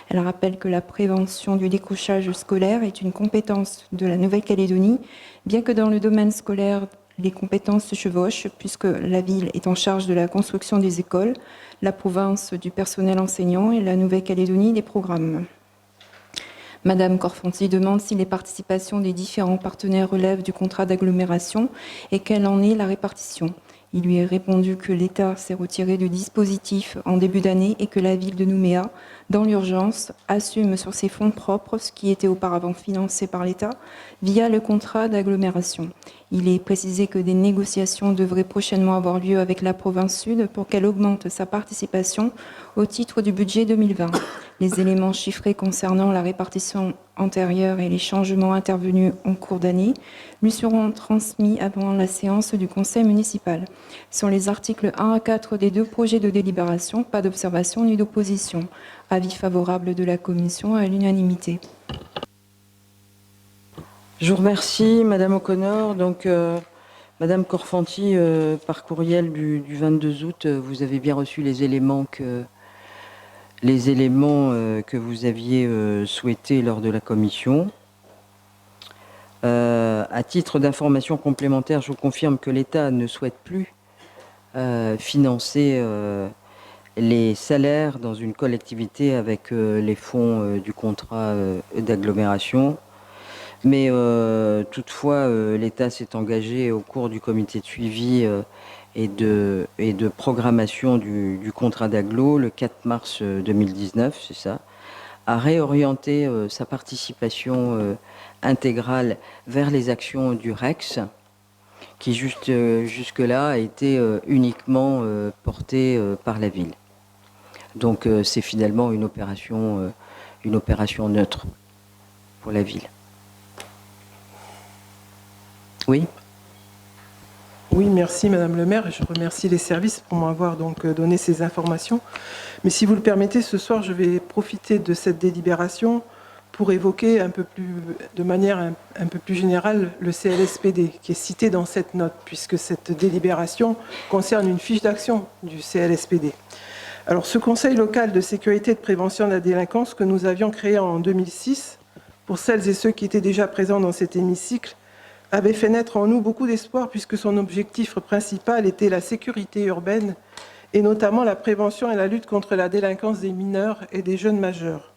Elle rappelle que la prévention du décrochage scolaire est une compétence de la Nouvelle-Calédonie, bien que dans le domaine scolaire, les compétences se chevauchent puisque la ville est en charge de la construction des écoles, la province du personnel enseignant et la Nouvelle-Calédonie des programmes. Madame Corfonti demande si les participations des différents partenaires relèvent du contrat d'agglomération et quelle en est la répartition. Il lui est répondu que l'État s'est retiré du dispositif en début d'année et que la ville de Nouméa, dans l'urgence, assume sur ses fonds propres ce qui était auparavant financé par l'État via le contrat d'agglomération. Il est précisé que des négociations devraient prochainement avoir lieu avec la province sud pour qu'elle augmente sa participation au titre du budget 2020. Les éléments chiffrés concernant la répartition antérieure et les changements intervenus en cours d'année lui seront transmis avant la séance du conseil municipal. Sur les articles 1 à 4 des 2 projets de délibération, pas d'observation ni d'opposition. Avis favorable de la commission à l'unanimité. Je vous remercie, Madame O'Connor. Donc, Madame Corfanti, par courriel du 22 août, vous avez bien reçu les éléments que vous aviez souhaités lors de la commission. À titre d'information complémentaire, je vous confirme que l'État ne souhaite plus financer les salaires dans une collectivité avec les fonds du contrat d'agglomération. Mais toutefois, l'État s'est engagé au cours du comité de suivi et de programmation du contrat d'agglo le 4 mars 2019, c'est ça, à réorienter sa participation intégrale vers les actions du REX, qui jusque-là a été uniquement portée par la ville. Donc c'est finalement une opération neutre pour la ville. Oui. Oui, merci Madame le maire. Je remercie les services pour m'avoir donc donné ces informations. Mais si vous le permettez, ce soir, je vais profiter de cette délibération pour évoquer de manière un peu plus générale le CLSPD, qui est cité dans cette note, puisque cette délibération concerne une fiche d'action du CLSPD. Alors, ce Conseil local de sécurité et de prévention de la délinquance que nous avions créé en 2006, pour celles et ceux qui étaient déjà présents dans cet hémicycle, avait fait naître en nous beaucoup d'espoir, puisque son objectif principal était la sécurité urbaine, et notamment la prévention et la lutte contre la délinquance des mineurs et des jeunes majeurs.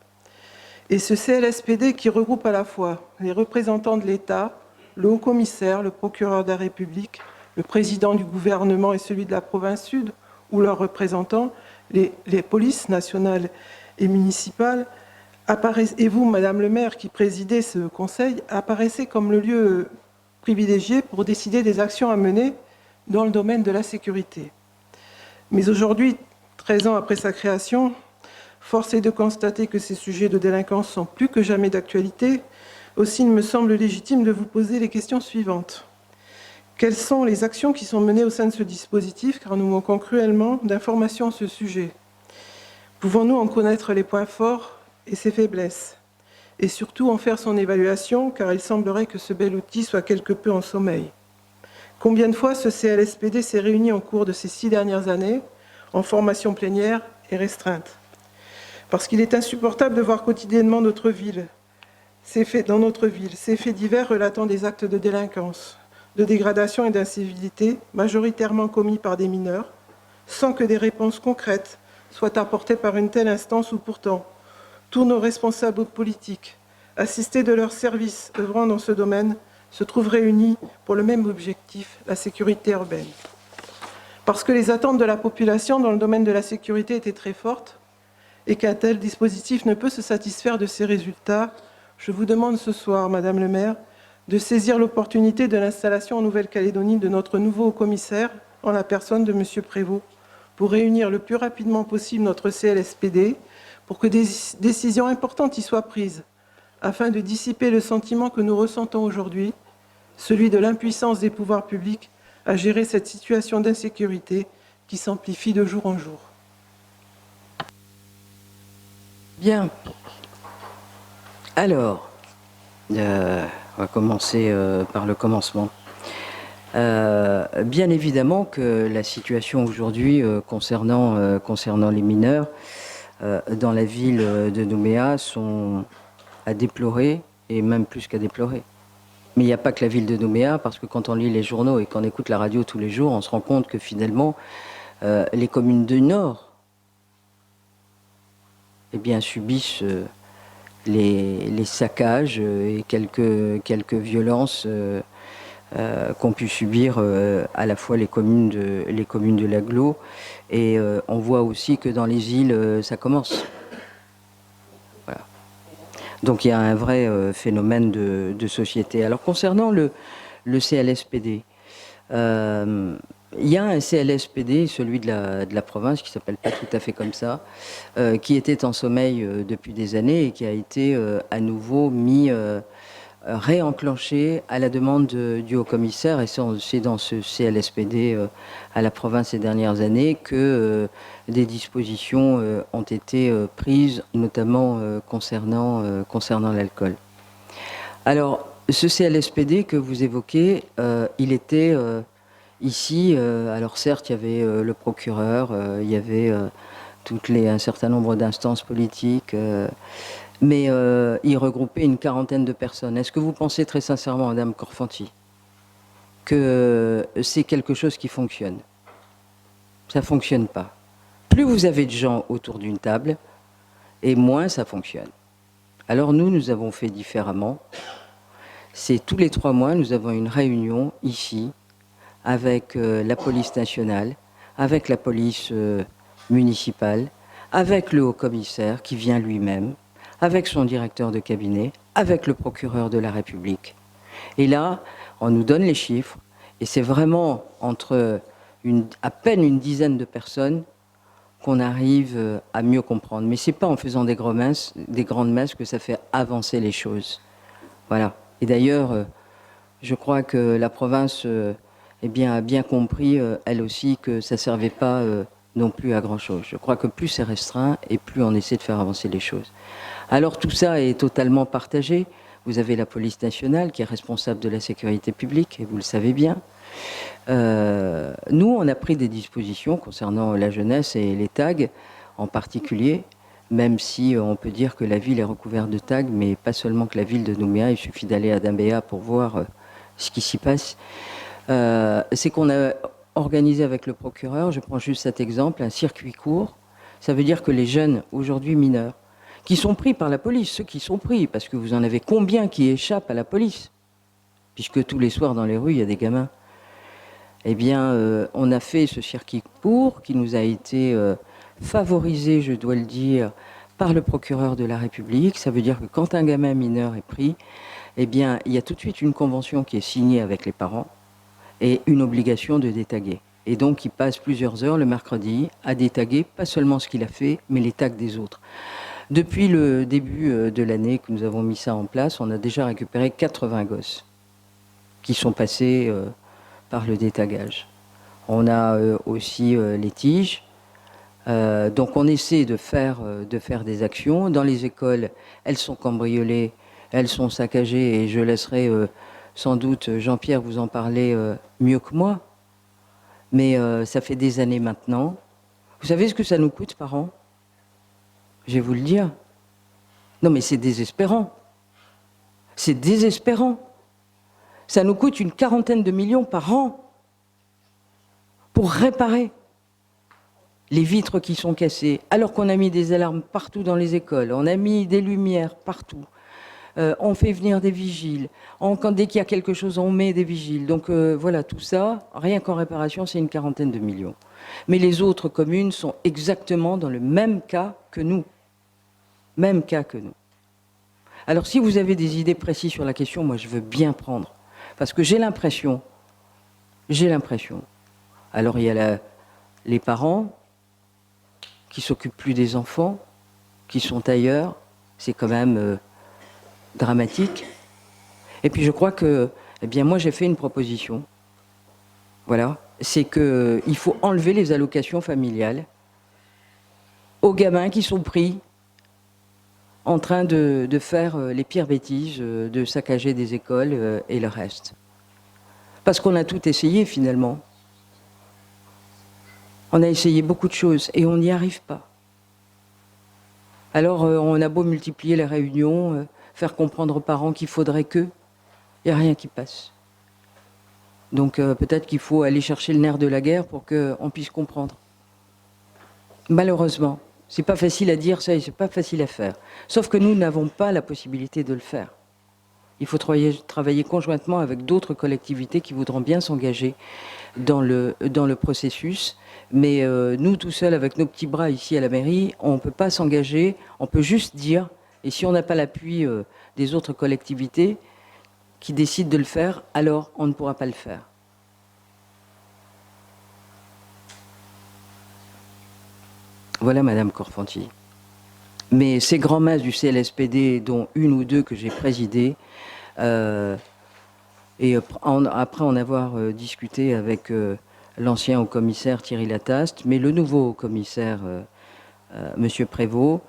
Et ce CLSPD, qui regroupe à la fois les représentants de l'État, le haut-commissaire, le procureur de la République, le président du gouvernement et celui de la province sud, ou leurs représentants, les polices nationales et municipales, et vous, Madame le maire, qui présidez ce conseil, apparaissez comme le lieu privilégié pour décider des actions à mener dans le domaine de la sécurité. Mais aujourd'hui, 13 ans après sa création, force est de constater que ces sujets de délinquance sont plus que jamais d'actualité. Aussi, il me semble légitime de vous poser les questions suivantes. Quelles sont les actions qui sont menées au sein de ce dispositif, car nous manquons cruellement d'informations à ce sujet? Pouvons-nous en connaître les points forts et ses faiblesses? Et surtout en faire son évaluation, car il semblerait que ce bel outil soit quelque peu en sommeil. Combien de fois ce CLSPD s'est réuni au cours de ces 6 dernières années, en formation plénière et restreinte? Parce qu'il est insupportable de voir quotidiennement dans notre ville, ces faits divers relatant des actes de délinquance, de dégradation et d'incivilité, majoritairement commis par des mineurs, sans que des réponses concrètes soient apportées par une telle instance où pourtant tous nos responsables politiques, assistés de leurs services œuvrant dans ce domaine, se trouvent réunis pour le même objectif, la sécurité urbaine. Parce que les attentes de la population dans le domaine de la sécurité étaient très fortes et qu'un tel dispositif ne peut se satisfaire de ces résultats, je vous demande ce soir, Madame le maire, de saisir l'opportunité de l'installation en Nouvelle-Calédonie de notre nouveau commissaire, en la personne de M. Prévost, pour réunir le plus rapidement possible notre CLSPD, pour que des décisions importantes y soient prises, afin de dissiper le sentiment que nous ressentons aujourd'hui, celui de l'impuissance des pouvoirs publics à gérer cette situation d'insécurité qui s'amplifie de jour en jour. Bien. Alors, on va commencer par le commencement. Bien évidemment que la situation aujourd'hui concernant les mineurs dans la ville de Nouméa sont à déplorer, et même plus qu'à déplorer. Mais il n'y a pas que la ville de Nouméa, parce que quand on lit les journaux et qu'on écoute la radio tous les jours, on se rend compte que finalement, les communes du Nord subissent les saccages et quelques violences qu'ont pu subir à la fois les communes de l'agglo, et on voit aussi que dans les îles, ça commence. Voilà. Donc il y a un vrai phénomène de société. Alors concernant le CLSPD, il y a un CLSPD, celui de la province, qui s'appelle pas tout à fait comme ça, qui était en sommeil depuis des années et qui a été à nouveau réenclenché à la demande du haut-commissaire, et c'est dans ce CLSPD à la province ces dernières années que des dispositions ont été prises, notamment concernant l'alcool. Alors, ce CLSPD que vous évoquez, il était ici, alors certes, il y avait le procureur, il y avait un certain nombre d'instances politiques, mais il regroupait une quarantaine de personnes. Est-ce que vous pensez très sincèrement, Madame Korfanty, que c'est quelque chose qui fonctionne? Ça ne fonctionne pas. Plus vous avez de gens autour d'une table, et moins ça fonctionne. Alors nous avons fait différemment. C'est tous les 3 mois, nous avons une réunion ici, avec la police nationale, avec la police municipale, avec le haut-commissaire qui vient lui-même, avec son directeur de cabinet, avec le procureur de la République. Et là, on nous donne les chiffres, et c'est vraiment entre à peine une dizaine de personnes qu'on arrive à mieux comprendre. Mais ce n'est pas en faisant des grandes messes que ça fait avancer les choses. Voilà. Et d'ailleurs, je crois que la province a bien compris, elle aussi, que ça ne servait pas non plus à grand-chose. Je crois que plus c'est restreint et plus on essaie de faire avancer les choses. Alors tout ça est totalement partagé. Vous avez la police nationale qui est responsable de la sécurité publique, et vous le savez bien. Nous, on a pris des dispositions concernant la jeunesse et les tags en particulier, même si on peut dire que la ville est recouverte de tags, mais pas seulement que la ville de Nouméa, il suffit d'aller à Dambéa pour voir ce qui s'y passe. C'est qu'on a organisé avec le procureur, je prends juste cet exemple, un circuit court. Ça veut dire que les jeunes, aujourd'hui mineurs, qui sont pris par la police, ceux qui sont pris, parce que vous en avez combien qui échappent à la police, puisque tous les soirs dans les rues, il y a des gamins. Eh bien, on a fait ce circuit court qui nous a été favorisé, je dois le dire, par le procureur de la République. Ça veut dire que quand un gamin mineur est pris, eh bien, il y a tout de suite une convention qui est signée avec les parents et une obligation de détaguer. Et donc, il passe plusieurs heures le mercredi à détaguer, pas seulement ce qu'il a fait, mais les tags des autres. Depuis le début de l'année que nous avons mis ça en place, on a déjà récupéré 80 gosses qui sont passés par le détagage. On a aussi les tiges. Donc on essaie de faire des actions. Dans les écoles, elles sont cambriolées, elles sont saccagées, et je laisserai sans doute Jean-Pierre vous en parler mieux que moi. Mais ça fait des années maintenant. Vous savez ce que ça nous coûte par an? Je vais vous le dire. Non mais c'est désespérant. C'est désespérant. Ça nous coûte une quarantaine de millions par an pour réparer les vitres qui sont cassées, alors qu'on a mis des alarmes partout dans les écoles, on a mis des lumières partout, on fait venir des vigiles, dès qu'il y a quelque chose, on met des vigiles. Donc voilà, tout ça, rien qu'en réparation, c'est une quarantaine de millions. Mais les autres communes sont exactement dans le même cas que nous. Même cas que nous. Alors si vous avez des idées précises sur la question, moi je veux bien prendre. Parce que j'ai l'impression, alors il y a les parents qui s'occupent plus des enfants, qui sont ailleurs, c'est quand même dramatique. Et puis je crois que, eh bien moi j'ai fait une proposition, voilà, c'est qu'il faut enlever les allocations familiales aux gamins qui sont pris en train de faire les pires bêtises, de saccager des écoles et le reste. Parce qu'on a tout essayé finalement. On a essayé beaucoup de choses et on n'y arrive pas. Alors on a beau multiplier les réunions, faire comprendre aux parents qu'il faudrait que, il n'y a rien qui passe. Donc peut-être qu'il faut aller chercher le nerf de la guerre pour qu'on puisse comprendre. Malheureusement. C'est pas facile à dire ça et c'est pas facile à faire. Sauf que nous n'avons pas la possibilité de le faire. Il faut travailler conjointement avec d'autres collectivités qui voudront bien s'engager dans le processus. Mais nous, tout seuls, avec nos petits bras ici à la mairie, on ne peut pas s'engager, on peut juste dire, et si on n'a pas l'appui des autres collectivités qui décident de le faire, alors on ne pourra pas le faire. Voilà, Madame Korfanty. Mais ces grands masses du CLSPD, dont une ou deux que j'ai présidées, et après en avoir discuté avec l'ancien haut-commissaire Thierry Lataste, mais le nouveau haut-commissaire, Monsieur Prévost,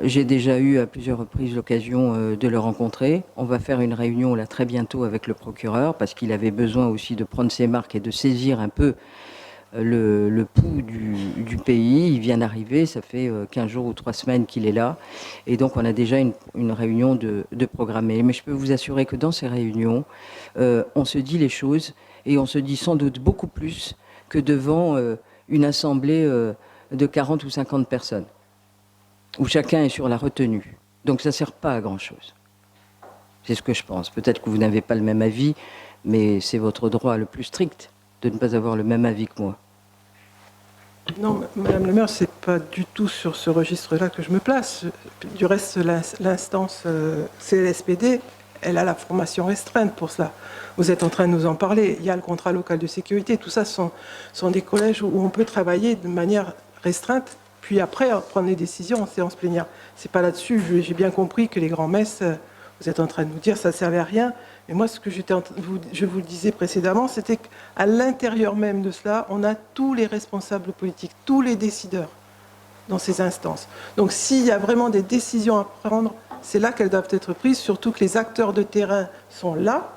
j'ai déjà eu à plusieurs reprises l'occasion de le rencontrer. On va faire une réunion là très bientôt avec le procureur, parce qu'il avait besoin aussi de prendre ses marques et de saisir un peu le pouls du pays. Il vient d'arriver, ça fait 15 jours ou 3 semaines qu'il est là. Et donc, on a déjà une réunion de programmer. Mais je peux vous assurer que dans ces réunions, on se dit les choses et on se dit sans doute beaucoup plus que devant une assemblée de 40 ou 50 personnes, où chacun est sur la retenue. Donc, ça ne sert pas à grand-chose. C'est ce que je pense. Peut-être que vous n'avez pas le même avis, mais c'est votre droit le plus strict de ne pas avoir le même avis que moi. Non, Madame le maire, c'est pas du tout sur ce registre-là que je me place. Du reste, l'instance CLSPD, elle a la formation restreinte pour cela. Vous êtes en train de nous en parler. Il y a le contrat local de sécurité. Tout ça sont des collèges où on peut travailler de manière restreinte, puis après prendre des décisions en séance plénière. C'est pas là-dessus. J'ai bien compris que les grands-messes, vous êtes en train de nous dire, ça ne servait à rien. Mais moi, ce que je vous le disais précédemment, c'était qu'à l'intérieur même de cela, on a tous les responsables politiques, tous les décideurs dans ces instances. Donc s'il y a vraiment des décisions à prendre, c'est là qu'elles doivent être prises, surtout que les acteurs de terrain sont là,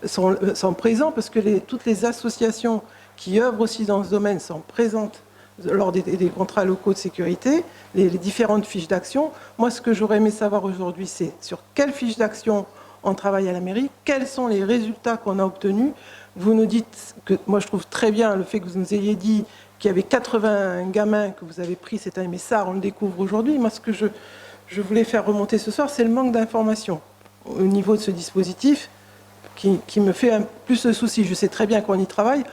sont présents, parce que toutes les associations qui œuvrent aussi dans ce domaine sont présentes lors des contrats locaux de sécurité, les différentes fiches d'action. Moi, ce que j'aurais aimé savoir aujourd'hui, c'est sur quelles fiches d'action on travaille à la mairie, quels sont les résultats qu'on a obtenus. Vous nous dites que, moi je trouve très bien le fait que vous nous ayez dit qu'il y avait 80 gamins que vous avez pris cette année, mais ça on le découvre aujourd'hui. Moi ce que je voulais faire remonter ce soir, c'est le manque d'informations au niveau de ce dispositif qui me fait plus de soucis. Je sais très bien qu'on y travaille,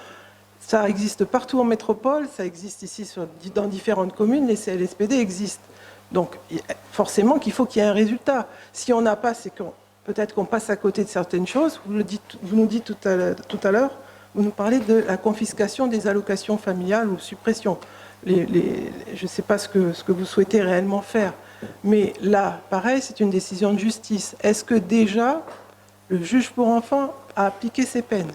ça existe partout en métropole, ça existe ici dans différentes communes, les CLSPD existent. Donc forcément qu'il faut qu'il y ait un résultat. Si on n'a pas, c'est qu'on peut-être qu'on passe à côté de certaines choses. Vous nous dites tout à l'heure, vous nous parlez de la confiscation des allocations familiales ou suppression. Je ne sais pas ce que vous souhaitez réellement faire. Mais là, pareil, c'est une décision de justice. Est-ce que déjà le juge pour enfants a appliqué ses peines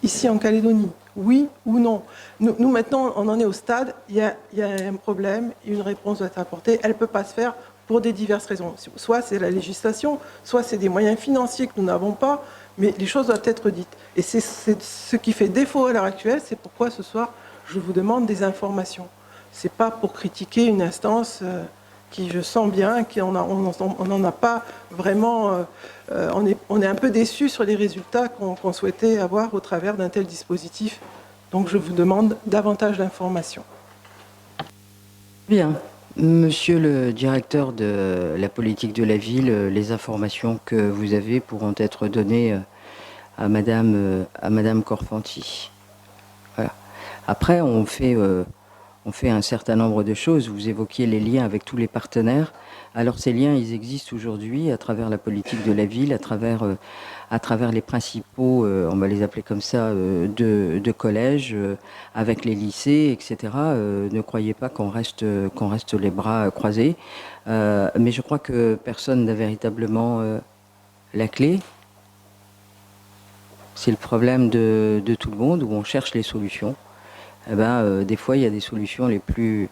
ici en Calédonie? Oui ou non? Nous, maintenant, on en est au stade, il y a un problème, une réponse doit être apportée, elle ne peut pas se faire pour des diverses raisons. Soit c'est la législation, soit c'est des moyens financiers que nous n'avons pas, mais les choses doivent être dites. Et c'est ce qui fait défaut à l'heure actuelle, c'est pourquoi ce soir, je vous demande des informations. Ce n'est pas pour critiquer une instance qui, je sens bien, qu'on n'en a pas vraiment... on est un peu déçus sur les résultats qu'on souhaitait avoir au travers d'un tel dispositif. Donc je vous demande davantage d'informations. Bien. Monsieur le directeur de la politique de la ville, les informations que vous avez pourront être données à Madame Corfanti. Voilà. Après, on fait un certain nombre de choses. Vous évoquiez les liens avec tous les partenaires. Alors ces liens, ils existent aujourd'hui à travers la politique de la ville, à travers les principaux, on va les appeler comme ça, de collèges, avec les lycées, etc. Ne croyez pas qu'on reste les bras croisés. Mais je crois que personne n'a véritablement la clé. C'est le problème de tout le monde, où on cherche les solutions. Eh ben, des fois, il y a des solutions les plus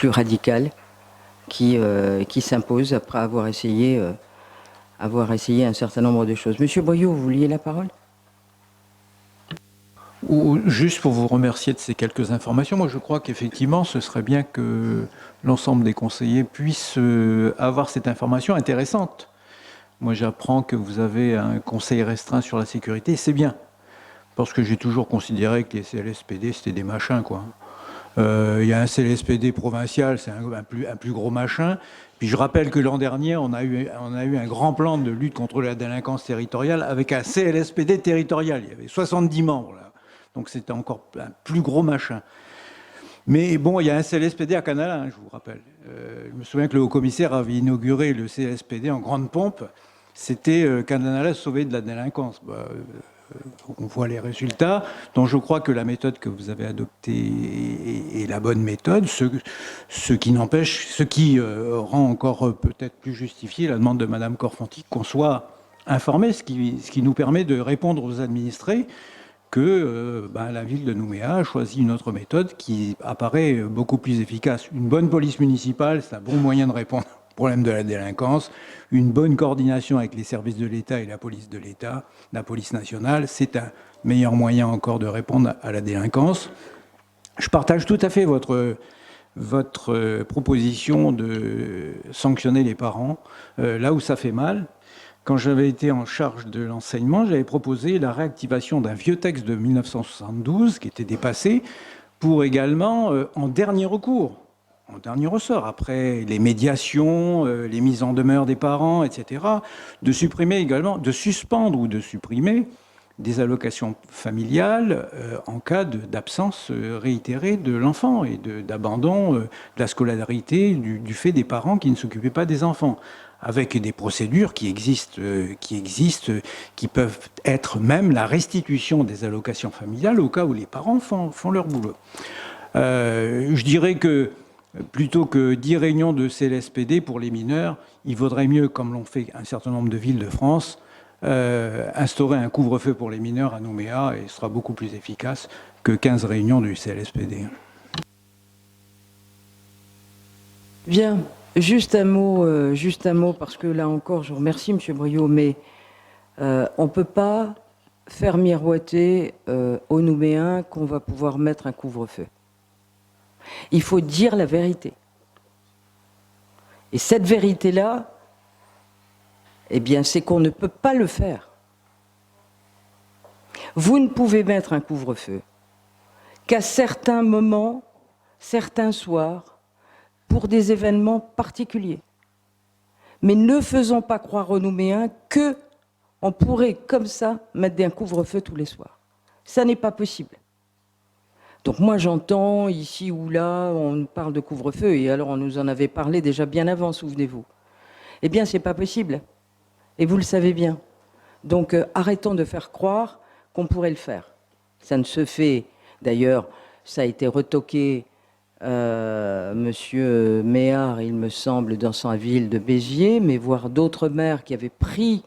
radicales qui s'imposent après avoir essayé un certain nombre de choses. Monsieur Boyot, vous vouliez la parole? Ou juste pour vous remercier de ces quelques informations, moi je crois qu'effectivement ce serait bien que l'ensemble des conseillers puissent avoir cette information intéressante. Moi j'apprends que vous avez un conseil restreint sur la sécurité, c'est bien, parce que j'ai toujours considéré que les CLSPD c'était des machins, quoi. Il y a un CLSPD provincial, c'est un plus gros machin. Puis je rappelle que l'an dernier, on a eu un grand plan de lutte contre la délinquance territoriale avec un CLSPD territorial. Il y avait 70 membres, là. Donc c'était encore un plus gros machin. Mais bon, il y a un CLSPD à Canalin, je vous rappelle. Je me souviens que le haut-commissaire avait inauguré le CLSPD en grande pompe. C'était Canalin sauvé de la délinquance. On voit les résultats. Donc je crois que la méthode que vous avez adoptée est la bonne méthode, ce qui rend encore peut-être plus justifié la demande de Madame Corfanti qu'on soit informé, ce qui nous permet de répondre aux administrés que la ville de Nouméa a choisi une autre méthode qui apparaît beaucoup plus efficace. Une bonne police municipale, c'est un bon moyen de répondre problème de la délinquance, une bonne coordination avec les services de l'État et la police de l'État, la police nationale, c'est un meilleur moyen encore de répondre à la délinquance. Je partage tout à fait votre proposition de sanctionner les parents là où ça fait mal. Quand j'avais été en charge de l'enseignement, j'avais proposé la réactivation d'un vieux texte de 1972 qui était dépassé pour également, en dernier recours, en dernier ressort, après les médiations, les mises en demeure des parents, etc., de supprimer également, de suspendre ou de supprimer des allocations familiales en cas d'absence réitérée de l'enfant et d'abandon de la scolarité du fait des parents qui ne s'occupaient pas des enfants, avec des procédures qui existent, qui peuvent être même la restitution des allocations familiales au cas où les parents font leur boulot. Je dirais que plutôt que 10 réunions de CLSPD pour les mineurs, il vaudrait mieux, comme l'ont fait un certain nombre de villes de France, instaurer un couvre-feu pour les mineurs à Nouméa, et ce sera beaucoup plus efficace que 15 réunions du CLSPD. Bien, juste un mot, parce que là encore, je vous remercie, M. Briot, mais on ne peut pas faire miroiter aux Nouméens qu'on va pouvoir mettre un couvre-feu. Il faut dire la vérité. Et cette vérité-là, eh bien, c'est qu'on ne peut pas le faire. Vous ne pouvez mettre un couvre-feu qu'à certains moments, certains soirs, pour des événements particuliers. Mais ne faisons pas croire aux Nouméens qu'on pourrait, comme ça, mettre un couvre-feu tous les soirs. Ça n'est pas possible. Donc moi, j'entends, ici ou là, on parle de couvre-feu, et alors on nous en avait parlé déjà bien avant, souvenez-vous. Eh bien, c'est pas possible. Et vous le savez bien. Donc, arrêtons de faire croire qu'on pourrait le faire. Ça ne se fait. D'ailleurs, ça a été retoqué, Monsieur Méard, il me semble, dans sa ville de Béziers, mais voire d'autres maires qui avaient pris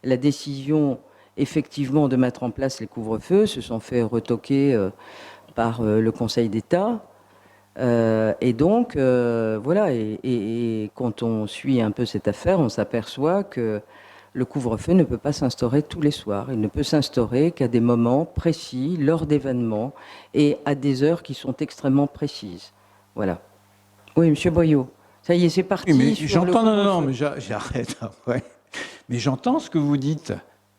la décision, effectivement, de mettre en place les couvre-feux, se sont fait retoquer par le Conseil d'État. Et donc, voilà, et quand on suit un peu cette affaire, on s'aperçoit que le couvre-feu ne peut pas s'instaurer tous les soirs. Il ne peut s'instaurer qu'à des moments précis, lors d'événements, et à des heures qui sont extrêmement précises. Voilà. Oui, M. Boyot, ça y est, c'est parti. Oui, mais j'entends, non, mais j'arrête après. Mais j'entends ce que vous dites.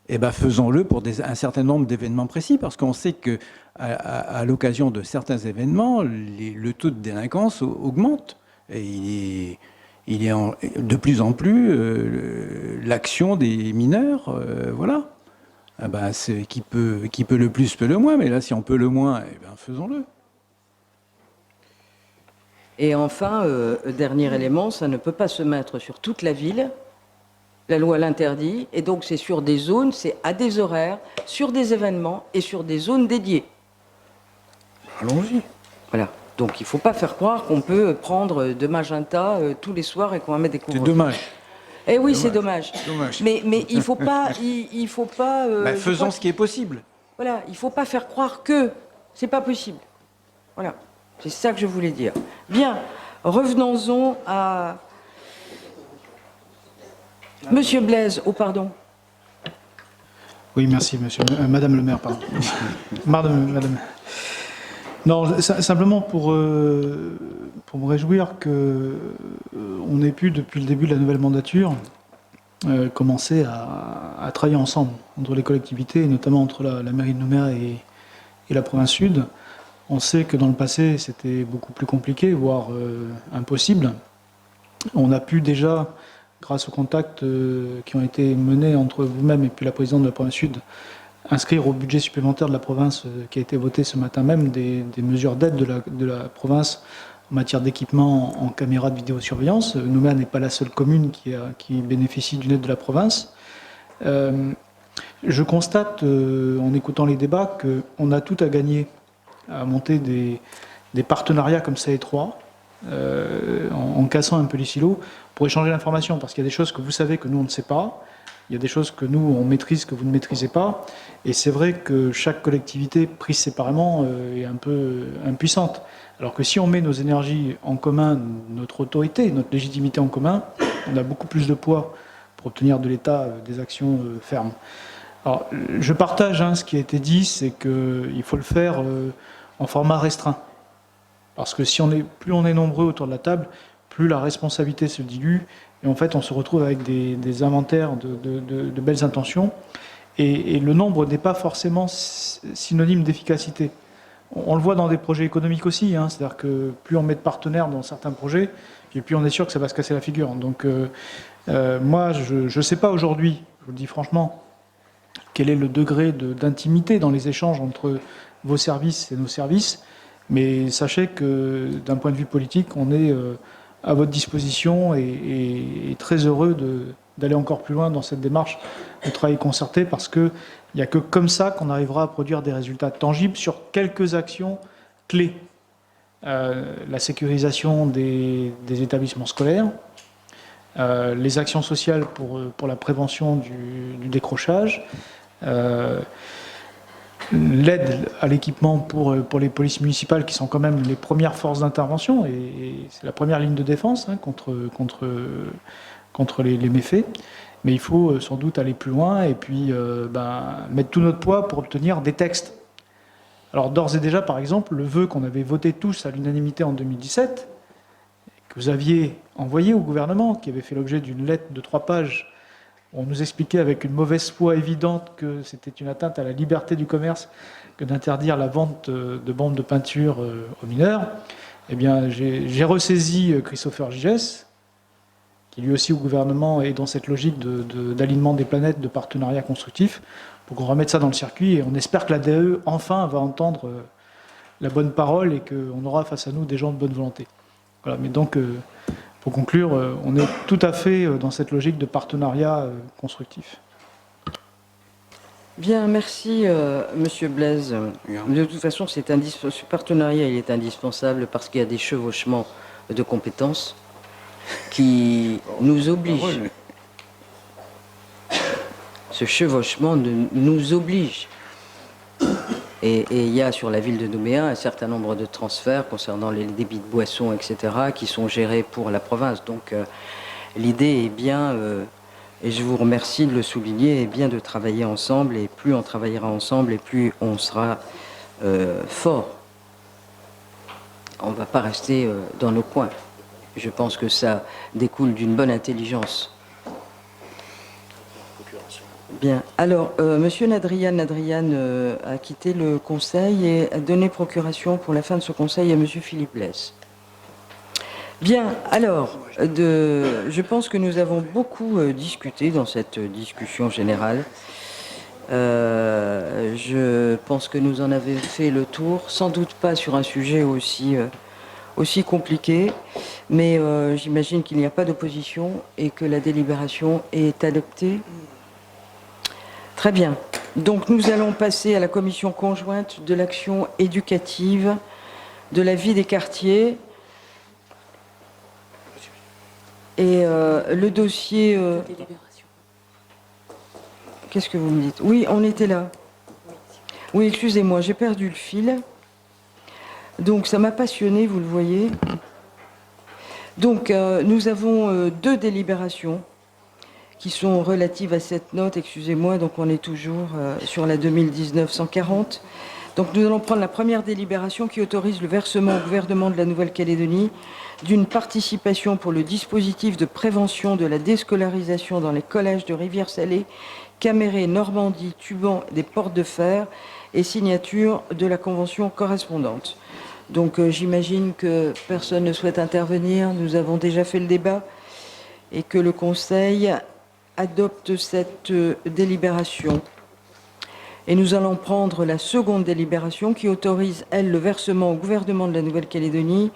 Eh bien, faisons-le pour un certain nombre d'événements précis, parce qu'on sait que à l'occasion de certains événements, le taux de délinquance augmente. Et il est de plus en plus l'action des mineurs, voilà. Eh ben, qui peut le plus peut le moins, mais là, si on peut le moins, eh ben, faisons-le. Et enfin, dernier élément, ça ne peut pas se mettre sur toute la ville. La loi l'interdit, et donc c'est sur des zones, c'est à des horaires, sur des événements et sur des zones dédiées. Allons-y. Voilà. Donc il ne faut pas faire croire qu'on peut prendre de magenta tous les soirs et qu'on va mettre des couvre-feux. C'est dommage. Eh oui, c'est dommage. Dommage. Mais il faut pas, il faut pas. Faisons ce qui est possible. Voilà, il faut pas faire croire que c'est pas possible. Voilà, c'est ça que je voulais dire. Bien, revenons-en à Monsieur Blaise. Oh, pardon. Oui, merci, Madame le maire, pardon. Madame. Non, simplement pour me réjouir qu'on ait pu, depuis le début de la nouvelle mandature, commencer à travailler ensemble entre les collectivités, et notamment entre la mairie de Nouméa et la province sud. On sait que dans le passé, c'était beaucoup plus compliqué, voire impossible. On a pu déjà, grâce aux contacts qui ont été menés entre vous-même et puis la présidente de la province sud, inscrire au budget supplémentaire de la province qui a été voté ce matin même des mesures d'aide de la province en matière d'équipement en caméras de vidéosurveillance. Nouméa n'est pas la seule commune qui bénéficie d'une aide de la province. Je constate, en écoutant les débats, qu'on a tout à gagner à monter des partenariats comme ça étroits, en cassant un peu les silos, pour échanger l'information, parce qu'il y a des choses que vous savez que nous on ne sait pas, il y a des choses que nous on maîtrise que vous ne maîtrisez pas, et c'est vrai que chaque collectivité prise séparément est un peu impuissante. Alors que si on met nos énergies en commun, notre autorité, notre légitimité en commun, on a beaucoup plus de poids pour obtenir de l'État des actions fermes. Alors, je partage ce qui a été dit, c'est qu'il faut le faire en format restreint. Parce que plus on est nombreux autour de la table, plus la responsabilité se dilue, et en fait on se retrouve avec des inventaires de belles intentions, et le nombre n'est pas forcément synonyme d'efficacité. On le voit dans des projets économiques aussi, c'est-à-dire que plus on met de partenaires dans certains projets, et plus on est sûr que ça va se casser la figure. Donc moi, je ne sais pas aujourd'hui, je vous le dis franchement, quel est le degré d'intimité dans les échanges entre vos services et nos services, mais sachez que d'un point de vue politique, on est à votre disposition et très heureux d'aller encore plus loin dans cette démarche de travail concerté, parce qu'il n'y a que comme ça qu'on arrivera à produire des résultats tangibles sur quelques actions clés. La sécurisation des établissements scolaires, les actions sociales pour la prévention du décrochage, l'aide à l'équipement pour les polices municipales qui sont quand même les premières forces d'intervention et c'est la première ligne de défense contre les méfaits. Mais il faut sans doute aller plus loin et puis mettre tout notre poids pour obtenir des textes. Alors d'ores et déjà, par exemple, le vœu qu'on avait voté tous à l'unanimité en 2017, que vous aviez envoyé au gouvernement, qui avait fait l'objet d'une lettre de 3 pages, on nous expliquait avec une mauvaise foi évidente que c'était une atteinte à la liberté du commerce que d'interdire la vente de bombes de peinture aux mineurs. Eh bien, j'ai ressaisi Christopher Gigès, qui lui aussi au gouvernement est dans cette logique d'alignement des planètes, de partenariat constructif, pour qu'on remette ça dans le circuit. Et on espère que la DAE, enfin, va entendre la bonne parole et qu'on aura face à nous des gens de bonne volonté. Voilà, mais donc... pour conclure, on est tout à fait dans cette logique de partenariat constructif. Bien, merci Monsieur Blaise. De toute façon, ce partenariat il est indispensable parce qu'il y a des chevauchements de compétences qui nous obligent. Ce chevauchement nous oblige. Et il y a sur la ville de Nouméa un certain nombre de transferts concernant les débits de boissons, etc., qui sont gérés pour la province. Donc l'idée est bien, et je vous remercie de le souligner, est bien de travailler ensemble. Et plus on travaillera ensemble, et plus on sera fort. On ne va pas rester dans nos coins. Je pense que ça découle d'une bonne intelligence. Bien. Alors, Monsieur Nadrian a quitté le Conseil et a donné procuration pour la fin de ce Conseil à Monsieur Philippe Blaise. Bien. Alors, je pense que nous avons beaucoup discuté dans cette discussion générale. Je pense que nous en avons fait le tour, sans doute pas sur un sujet aussi compliqué, mais j'imagine qu'il n'y a pas d'opposition et que la délibération est adoptée. Très bien. Donc nous allons passer à la commission conjointe de l'action éducative, de la vie des quartiers. Et le dossier... Qu'est-ce que vous me dites? Oui, on était là. Oui, excusez-moi, j'ai perdu le fil. Donc ça m'a passionné, vous le voyez. Donc nous avons 2 délibérations qui sont relatives à cette note, excusez-moi, donc on est toujours sur la 2019-140. Donc nous allons prendre la première délibération qui autorise le versement au gouvernement de la Nouvelle-Calédonie d'une participation pour le dispositif de prévention de la déscolarisation dans les collèges de Rivière-Salée, Caméré, Normandie, Tuban, des Portes de Fer et signature de la convention correspondante. Donc j'imagine que personne ne souhaite intervenir, nous avons déjà fait le débat et que le Conseil adopte cette délibération. Et nous allons prendre la seconde délibération qui autorise, elle, le versement au gouvernement de la Nouvelle-Calédonie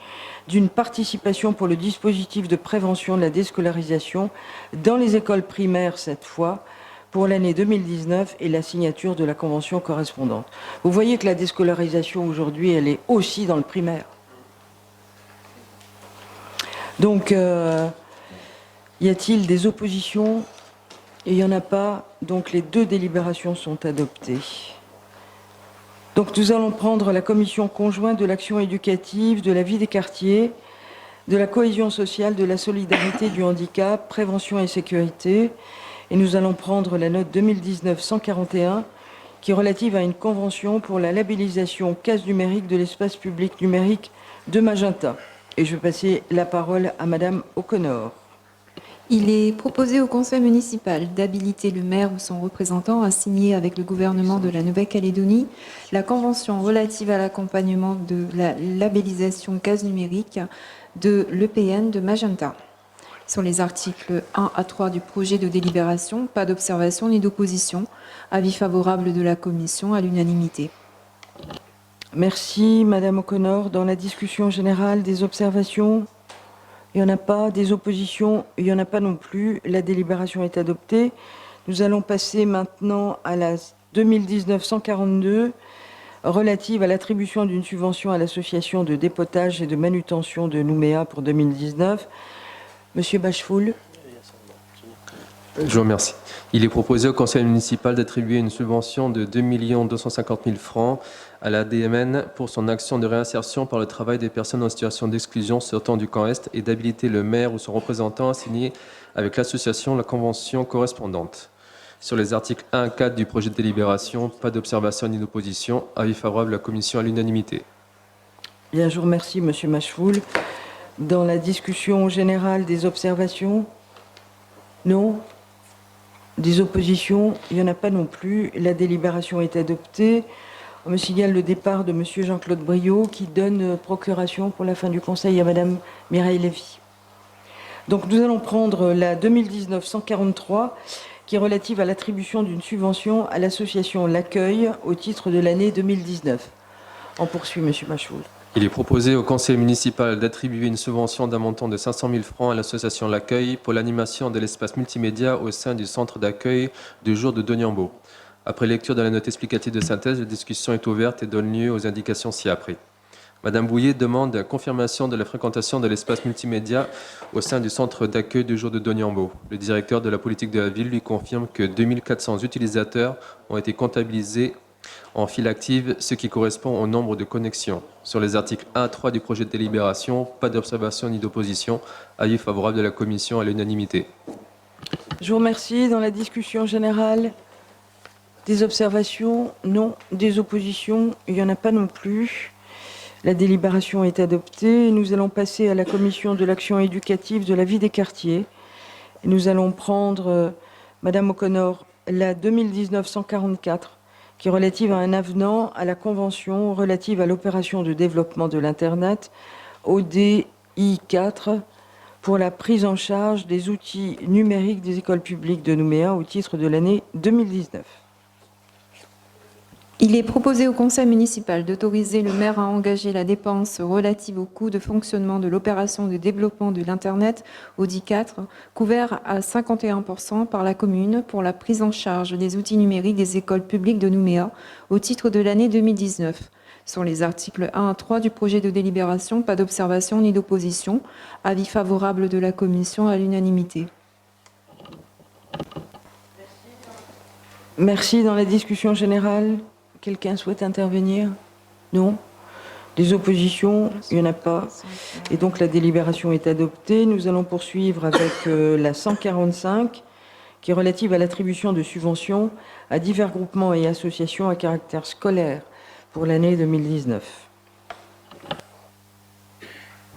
d'une participation pour le dispositif de prévention de la déscolarisation dans les écoles primaires, cette fois, pour l'année 2019 et la signature de la convention correspondante. Vous voyez que la déscolarisation aujourd'hui, elle est aussi dans le primaire. Donc, y a-t-il des oppositions? Il n'y en a pas, donc les 2 délibérations sont adoptées. Donc nous allons prendre la commission conjointe de l'action éducative, de la vie des quartiers, de la cohésion sociale, de la solidarité, du handicap, prévention et sécurité. Et nous allons prendre la note 2019-141 qui est relative à une convention pour la labellisation case numérique de l'espace public numérique de Magenta. Et je vais passer la parole à Madame O'Connor. Il est proposé au Conseil municipal d'habiliter le maire ou son représentant à signer avec le gouvernement de la Nouvelle-Calédonie la convention relative à l'accompagnement de la labellisation case numérique de l'EPN de Magenta. Sur les articles 1 à 3 du projet de délibération, pas d'observation ni d'opposition. Avis favorable de la Commission à l'unanimité. Merci Madame O'Connor. Dans la discussion générale, des observations? Il n'y en a pas. Des oppositions? Il n'y en a pas non plus. La délibération est adoptée. Nous allons passer maintenant à la 2019-142 relative à l'attribution d'une subvention à l'association de dépotage et de manutention de Nouméa pour 2019. Monsieur Bachefoul. Je vous remercie. Il est proposé au Conseil municipal d'attribuer une subvention de 2 250 000 francs à la DMN pour son action de réinsertion par le travail des personnes en situation d'exclusion sortant du camp Est et d'habiliter le maire ou son représentant à signer avec l'association la convention correspondante. Sur les articles 1 à 4 du projet de délibération, pas d'observation ni d'opposition. Avis favorable de la Commission à l'unanimité. Bien, je vous remercie, Monsieur Machefoul. Dans la discussion générale, des observations? Non? Des oppositions? Il n'y en a pas non plus. La délibération est adoptée. On me signale le départ de Monsieur Jean-Claude Briot qui donne procuration pour la fin du Conseil à Madame Mireille Lévy. Donc nous allons prendre la 2019-143 qui est relative à l'attribution d'une subvention à l'association L'Accueil au titre de l'année 2019. On poursuit, Monsieur Machefoul. Il est proposé au Conseil municipal d'attribuer une subvention d'un montant de 500 000 francs à l'association L'Accueil pour l'animation de l'espace multimédia au sein du centre d'accueil du jour de Doniambo. Après lecture de la note explicative de synthèse, la discussion est ouverte et donne lieu aux indications ci-après. Madame Bouillet demande la confirmation de la fréquentation de l'espace multimédia au sein du centre d'accueil du jour de Doniambo. Le directeur de la politique de la ville lui confirme que 2400 utilisateurs ont été comptabilisés en file active, ce qui correspond au nombre de connexions. Sur les articles 1 à 3 du projet de délibération, pas d'observation ni d'opposition. Avis favorable de la Commission à l'unanimité. Je vous remercie. Dans la discussion générale, des observations? Non. Des oppositions? Il n'y en a pas non plus. La délibération est adoptée. Nous allons passer à la Commission de l'action éducative de la vie des quartiers. Et nous allons prendre, Madame O'Connor, la 2019-144, qui est relative à un avenant à la Convention relative à l'opération de développement de l'Internet, ODI4, pour la prise en charge des outils numériques des écoles publiques de Nouméa au titre de l'année 2019. Il est proposé au Conseil municipal d'autoriser le maire à engager la dépense relative au coût de fonctionnement de l'opération de développement de l'Internet ODI4, couvert à 51% par la commune pour la prise en charge des outils numériques des écoles publiques de Nouméa au titre de l'année 2019. Sur les articles 1 à 3 du projet de délibération, pas d'observation ni d'opposition. Avis favorable de la Commission à l'unanimité. Merci. Dans la discussion générale, quelqu'un souhaite intervenir? Non? Des oppositions? Il n'y en a pas. Et donc la délibération est adoptée. Nous allons poursuivre avec la 145, qui est relative à l'attribution de subventions à divers groupements et associations à caractère scolaire pour l'année 2019.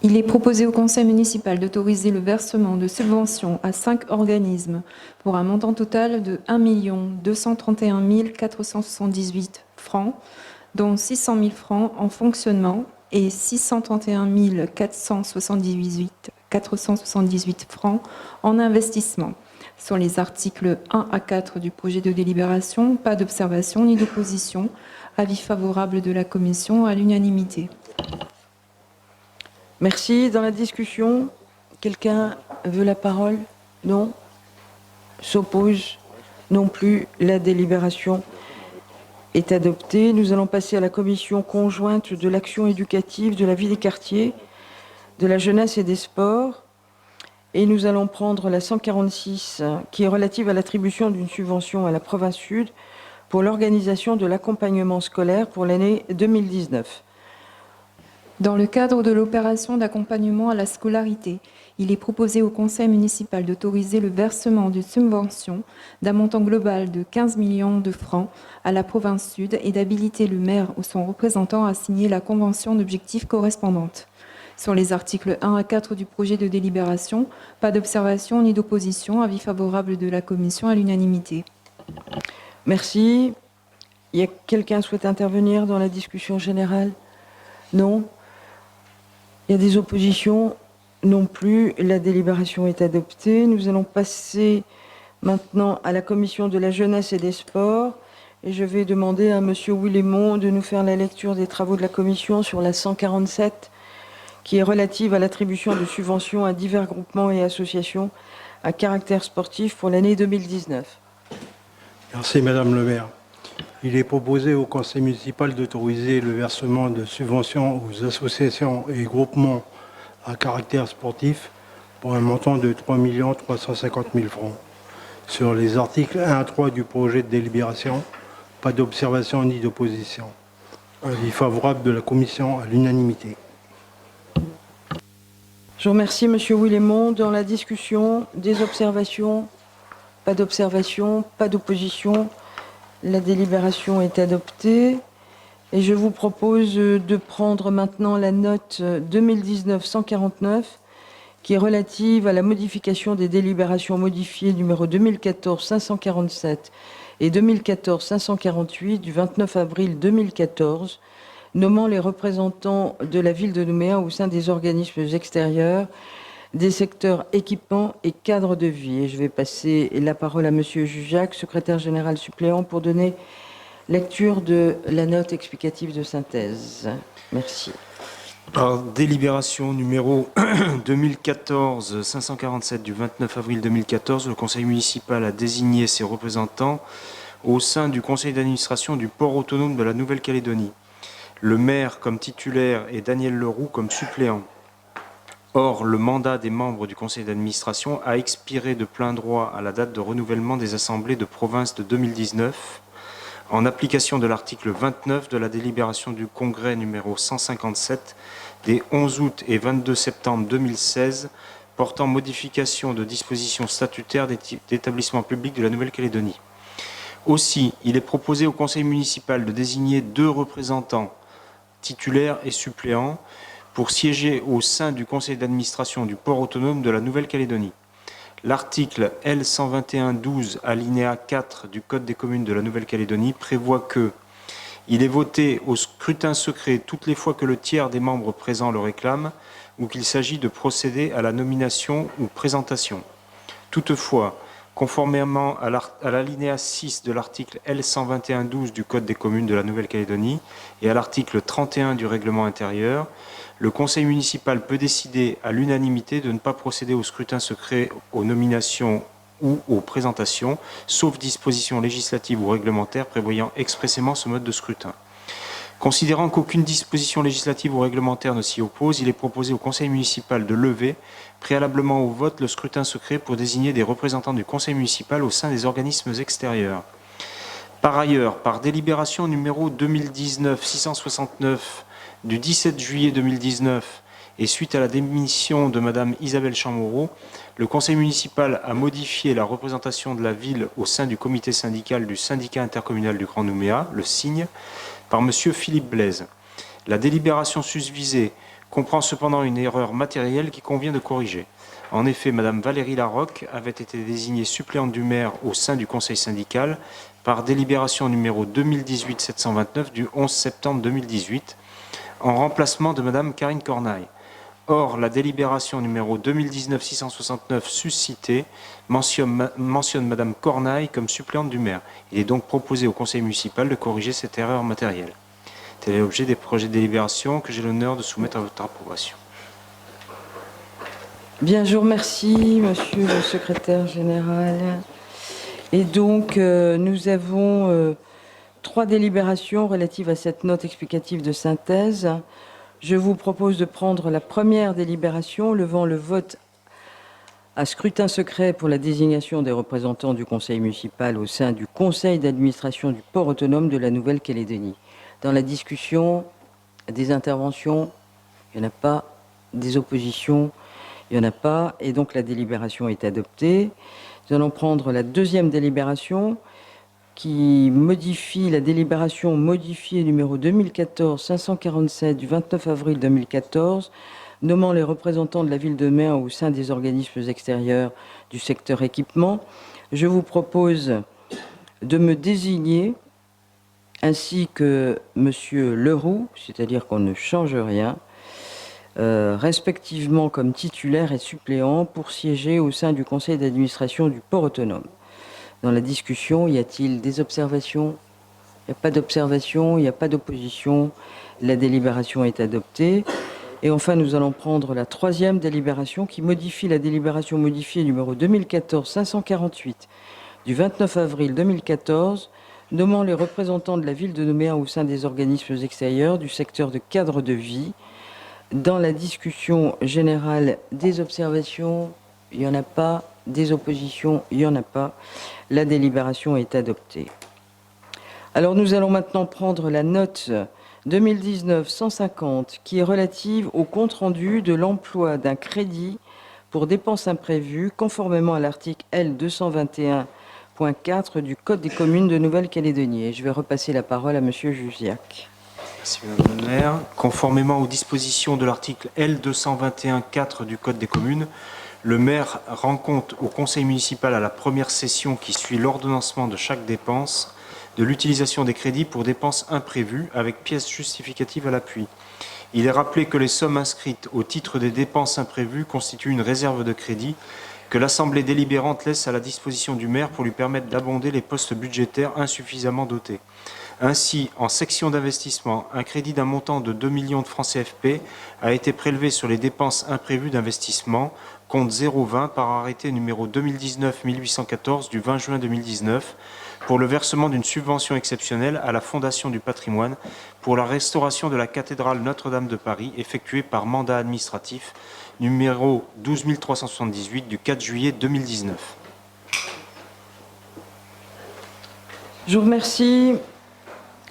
Il est proposé au Conseil municipal d'autoriser le versement de subventions à 5 organismes pour un montant total de 1 231 478 francs, dont 600 000 francs en fonctionnement et 631 478 francs en investissement. Sur les articles 1 à 4 du projet de délibération, pas d'observation ni d'opposition. Avis favorable de la Commission à l'unanimité. Merci. Dans la discussion, quelqu'un veut la parole? Non? S'oppose? Non plus. La délibération est adoptée. Nous allons passer à la commission conjointe de l'action éducative, de la vie des quartiers, de la jeunesse et des sports. Et nous allons prendre la 146, qui est relative à l'attribution d'une subvention à la province Sud pour l'organisation de l'accompagnement scolaire pour l'année 2019. Dans le cadre de l'opération d'accompagnement à la scolarité, il est proposé au Conseil municipal d'autoriser le versement d'une subvention d'un montant global de 15 millions de francs à la province sud et d'habiliter le maire ou son représentant à signer la convention d'objectifs correspondante. Sur les articles 1 à 4 du projet de délibération, pas d'observation ni d'opposition, avis favorable de la commission à l'unanimité. Merci. Il y a quelqu'un qui souhaite intervenir dans la discussion générale? Non. Il y a des oppositions? Non plus. La délibération est adoptée. Nous allons passer maintenant à la commission de la jeunesse et des sports. Et je vais demander à monsieur Willemont de nous faire la lecture des travaux de la commission sur la 147, qui est relative à l'attribution de subventions à divers groupements et associations à caractère sportif pour l'année 2019. Merci Madame le maire. Il est proposé au conseil municipal d'autoriser le versement de subventions aux associations et groupements à caractère sportif pour un montant de 3 350 000 francs. Sur les articles 1 à 3 du projet de délibération, pas d'observation ni d'opposition. Avis favorable de la commission à l'unanimité. Je vous remercie, monsieur Willemont. Dans la discussion, des observations? Pas d'observation, pas d'opposition. La délibération est adoptée. Et je vous propose de prendre maintenant la note 2019-149, qui est relative à la modification des délibérations modifiées numéro 2014-547 et 2014-548 du 29 avril 2014, nommant les représentants de la ville de Nouméa au sein des organismes extérieurs des secteurs équipement et cadre de vie. Et je vais passer la parole à monsieur Jujac, secrétaire général suppléant, pour donner lecture de la note explicative de synthèse. Merci. Par délibération numéro 2014-547 du 29 avril 2014, le conseil municipal a désigné ses représentants au sein du conseil d'administration du port autonome de la Nouvelle-Calédonie. Le maire comme titulaire et Daniel Leroux comme suppléant. Or, le mandat des membres du conseil d'administration a expiré de plein droit à la date de renouvellement des assemblées de province de 2019, en application de l'article 29 de la délibération du congrès numéro 157 des 11 août et 22 septembre 2016 portant modification de dispositions statutaires d'établissements publics de la Nouvelle-Calédonie. Aussi, il est proposé au conseil municipal de désigner 2 représentants titulaires et suppléants pour siéger au sein du conseil d'administration du port autonome de la Nouvelle-Calédonie. L'article L121-12 alinéa 4 du Code des communes de la Nouvelle-Calédonie prévoit que il est voté au scrutin secret toutes les fois que le tiers des membres présents le réclame ou qu'il s'agit de procéder à la nomination ou présentation. Toutefois, conformément à l'alinéa 6 de l'article L121-12 du Code des communes de la Nouvelle-Calédonie et à l'article 31 du règlement intérieur, le conseil municipal peut décider à l'unanimité de ne pas procéder au scrutin secret, aux nominations ou aux présentations, sauf dispositions législatives ou réglementaires prévoyant expressément ce mode de scrutin. Considérant qu'aucune disposition législative ou réglementaire ne s'y oppose, il est proposé au conseil municipal de lever, préalablement au vote, le scrutin secret pour désigner des représentants du conseil municipal au sein des organismes extérieurs. Par ailleurs, par délibération numéro 2019-669 du 17 juillet 2019 et suite à la démission de Madame Isabelle Chamorro, le conseil municipal a modifié la représentation de la ville au sein du comité syndical du syndicat intercommunal du Grand Nouméa, le SIGN, par Monsieur Philippe Blaise. La délibération susvisée comprend cependant une erreur matérielle qui convient de corriger. En effet, Madame Valérie Larocque avait été désignée suppléante du maire au sein du conseil syndical par délibération numéro 2018-729 du 11 septembre 2018, en remplacement de Madame Karine Cornaille. Or, la délibération numéro 2019-669 suscitée mentionne Madame Cornaille comme suppléante du maire. Il est donc proposé au conseil municipal de corriger cette erreur matérielle. Tel est l'objet des projets de délibération que j'ai l'honneur de soumettre à votre approbation. Bien, je vous remercie, monsieur le secrétaire général. Et donc, nous avons 3 délibérations relatives à cette note explicative de synthèse. Je vous propose de prendre la première délibération, levant le vote à scrutin secret pour la désignation des représentants du conseil municipal au sein du conseil d'administration du port autonome de la Nouvelle-Calédonie. Dans la discussion, des interventions? Il n'y en a pas. Des oppositions? Il n'y en a pas. Et donc la délibération est adoptée. Nous allons prendre la deuxième délibération qui modifie la délibération modifiée numéro 2014-547 du 29 avril 2014, nommant les représentants de la ville de Mers au sein des organismes extérieurs du secteur équipement. Je vous propose de me désigner, ainsi que M. Leroux, c'est-à-dire qu'on ne change rien, respectivement comme titulaire et suppléant pour siéger au sein du conseil d'administration du port autonome. Dans la discussion, y a-t-il des observations? Il n'y a pas d'observation, il n'y a pas d'opposition. La délibération est adoptée. Et enfin, nous allons prendre la troisième délibération qui modifie la délibération modifiée numéro 2014-548 du 29 avril 2014, nommant les représentants de la ville de Nouméa au sein des organismes extérieurs du secteur de cadre de vie. Dans la discussion générale, des observations, il n'y en a pas. Des oppositions, il n'y en a pas. La délibération est adoptée. Alors nous allons maintenant prendre la note 2019-150 qui est relative au compte-rendu de l'emploi d'un crédit pour dépenses imprévues conformément à l'article L221.4 du Code des communes de Nouvelle-Calédonie. Et je vais repasser la parole à M. Jusiac. Merci Madame le maire. Conformément aux dispositions de l'article L221.4 du Code des communes, le maire rend compte au conseil municipal à la première session qui suit l'ordonnancement de chaque dépense de l'utilisation des crédits pour dépenses imprévues avec pièces justificatives à l'appui. Il est rappelé que les sommes inscrites au titre des dépenses imprévues constituent une réserve de crédit que l'Assemblée délibérante laisse à la disposition du maire pour lui permettre d'abonder les postes budgétaires insuffisamment dotés. Ainsi, en section d'investissement, un crédit d'un montant de 2 millions de francs CFP a été prélevé sur les dépenses imprévues d'investissement, compte 020 par arrêté numéro 2019-1814 du 20 juin 2019, pour le versement d'une subvention exceptionnelle à la Fondation du patrimoine pour la restauration de la cathédrale Notre-Dame de Paris, effectuée par mandat administratif numéro 12378 du 4 juillet 2019. Je vous remercie.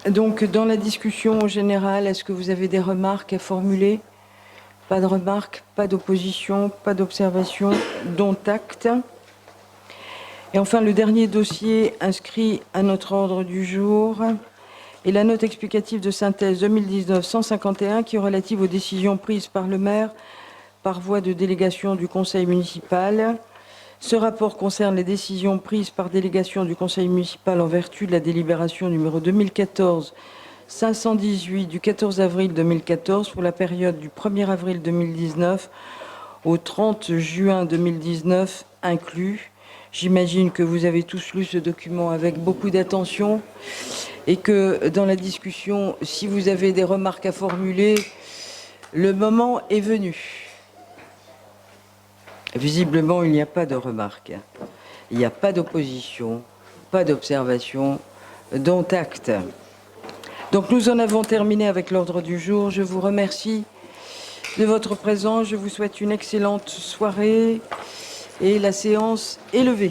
Donc, dans la discussion générale, est-ce que vous avez des remarques à formuler? Pas de remarques, pas d'opposition, pas d'observation, dont acte. Et enfin, le dernier dossier inscrit à notre ordre du jour est la note explicative de synthèse 2019-151 qui est relative aux décisions prises par le maire par voie de délégation du conseil municipal. Ce rapport concerne les décisions prises par délégation du conseil municipal en vertu de la délibération numéro 2014-518 du 14 avril 2014 pour la période du 1er avril 2019 au 30 juin 2019 inclus. J'imagine que vous avez tous lu ce document avec beaucoup d'attention et que dans la discussion, si vous avez des remarques à formuler, le moment est venu. Visiblement, il n'y a pas de remarques. Il n'y a pas d'opposition, pas d'observation, dont acte. Donc nous en avons terminé avec l'ordre du jour. Je vous remercie de votre présence. Je vous souhaite une excellente soirée et la séance est levée.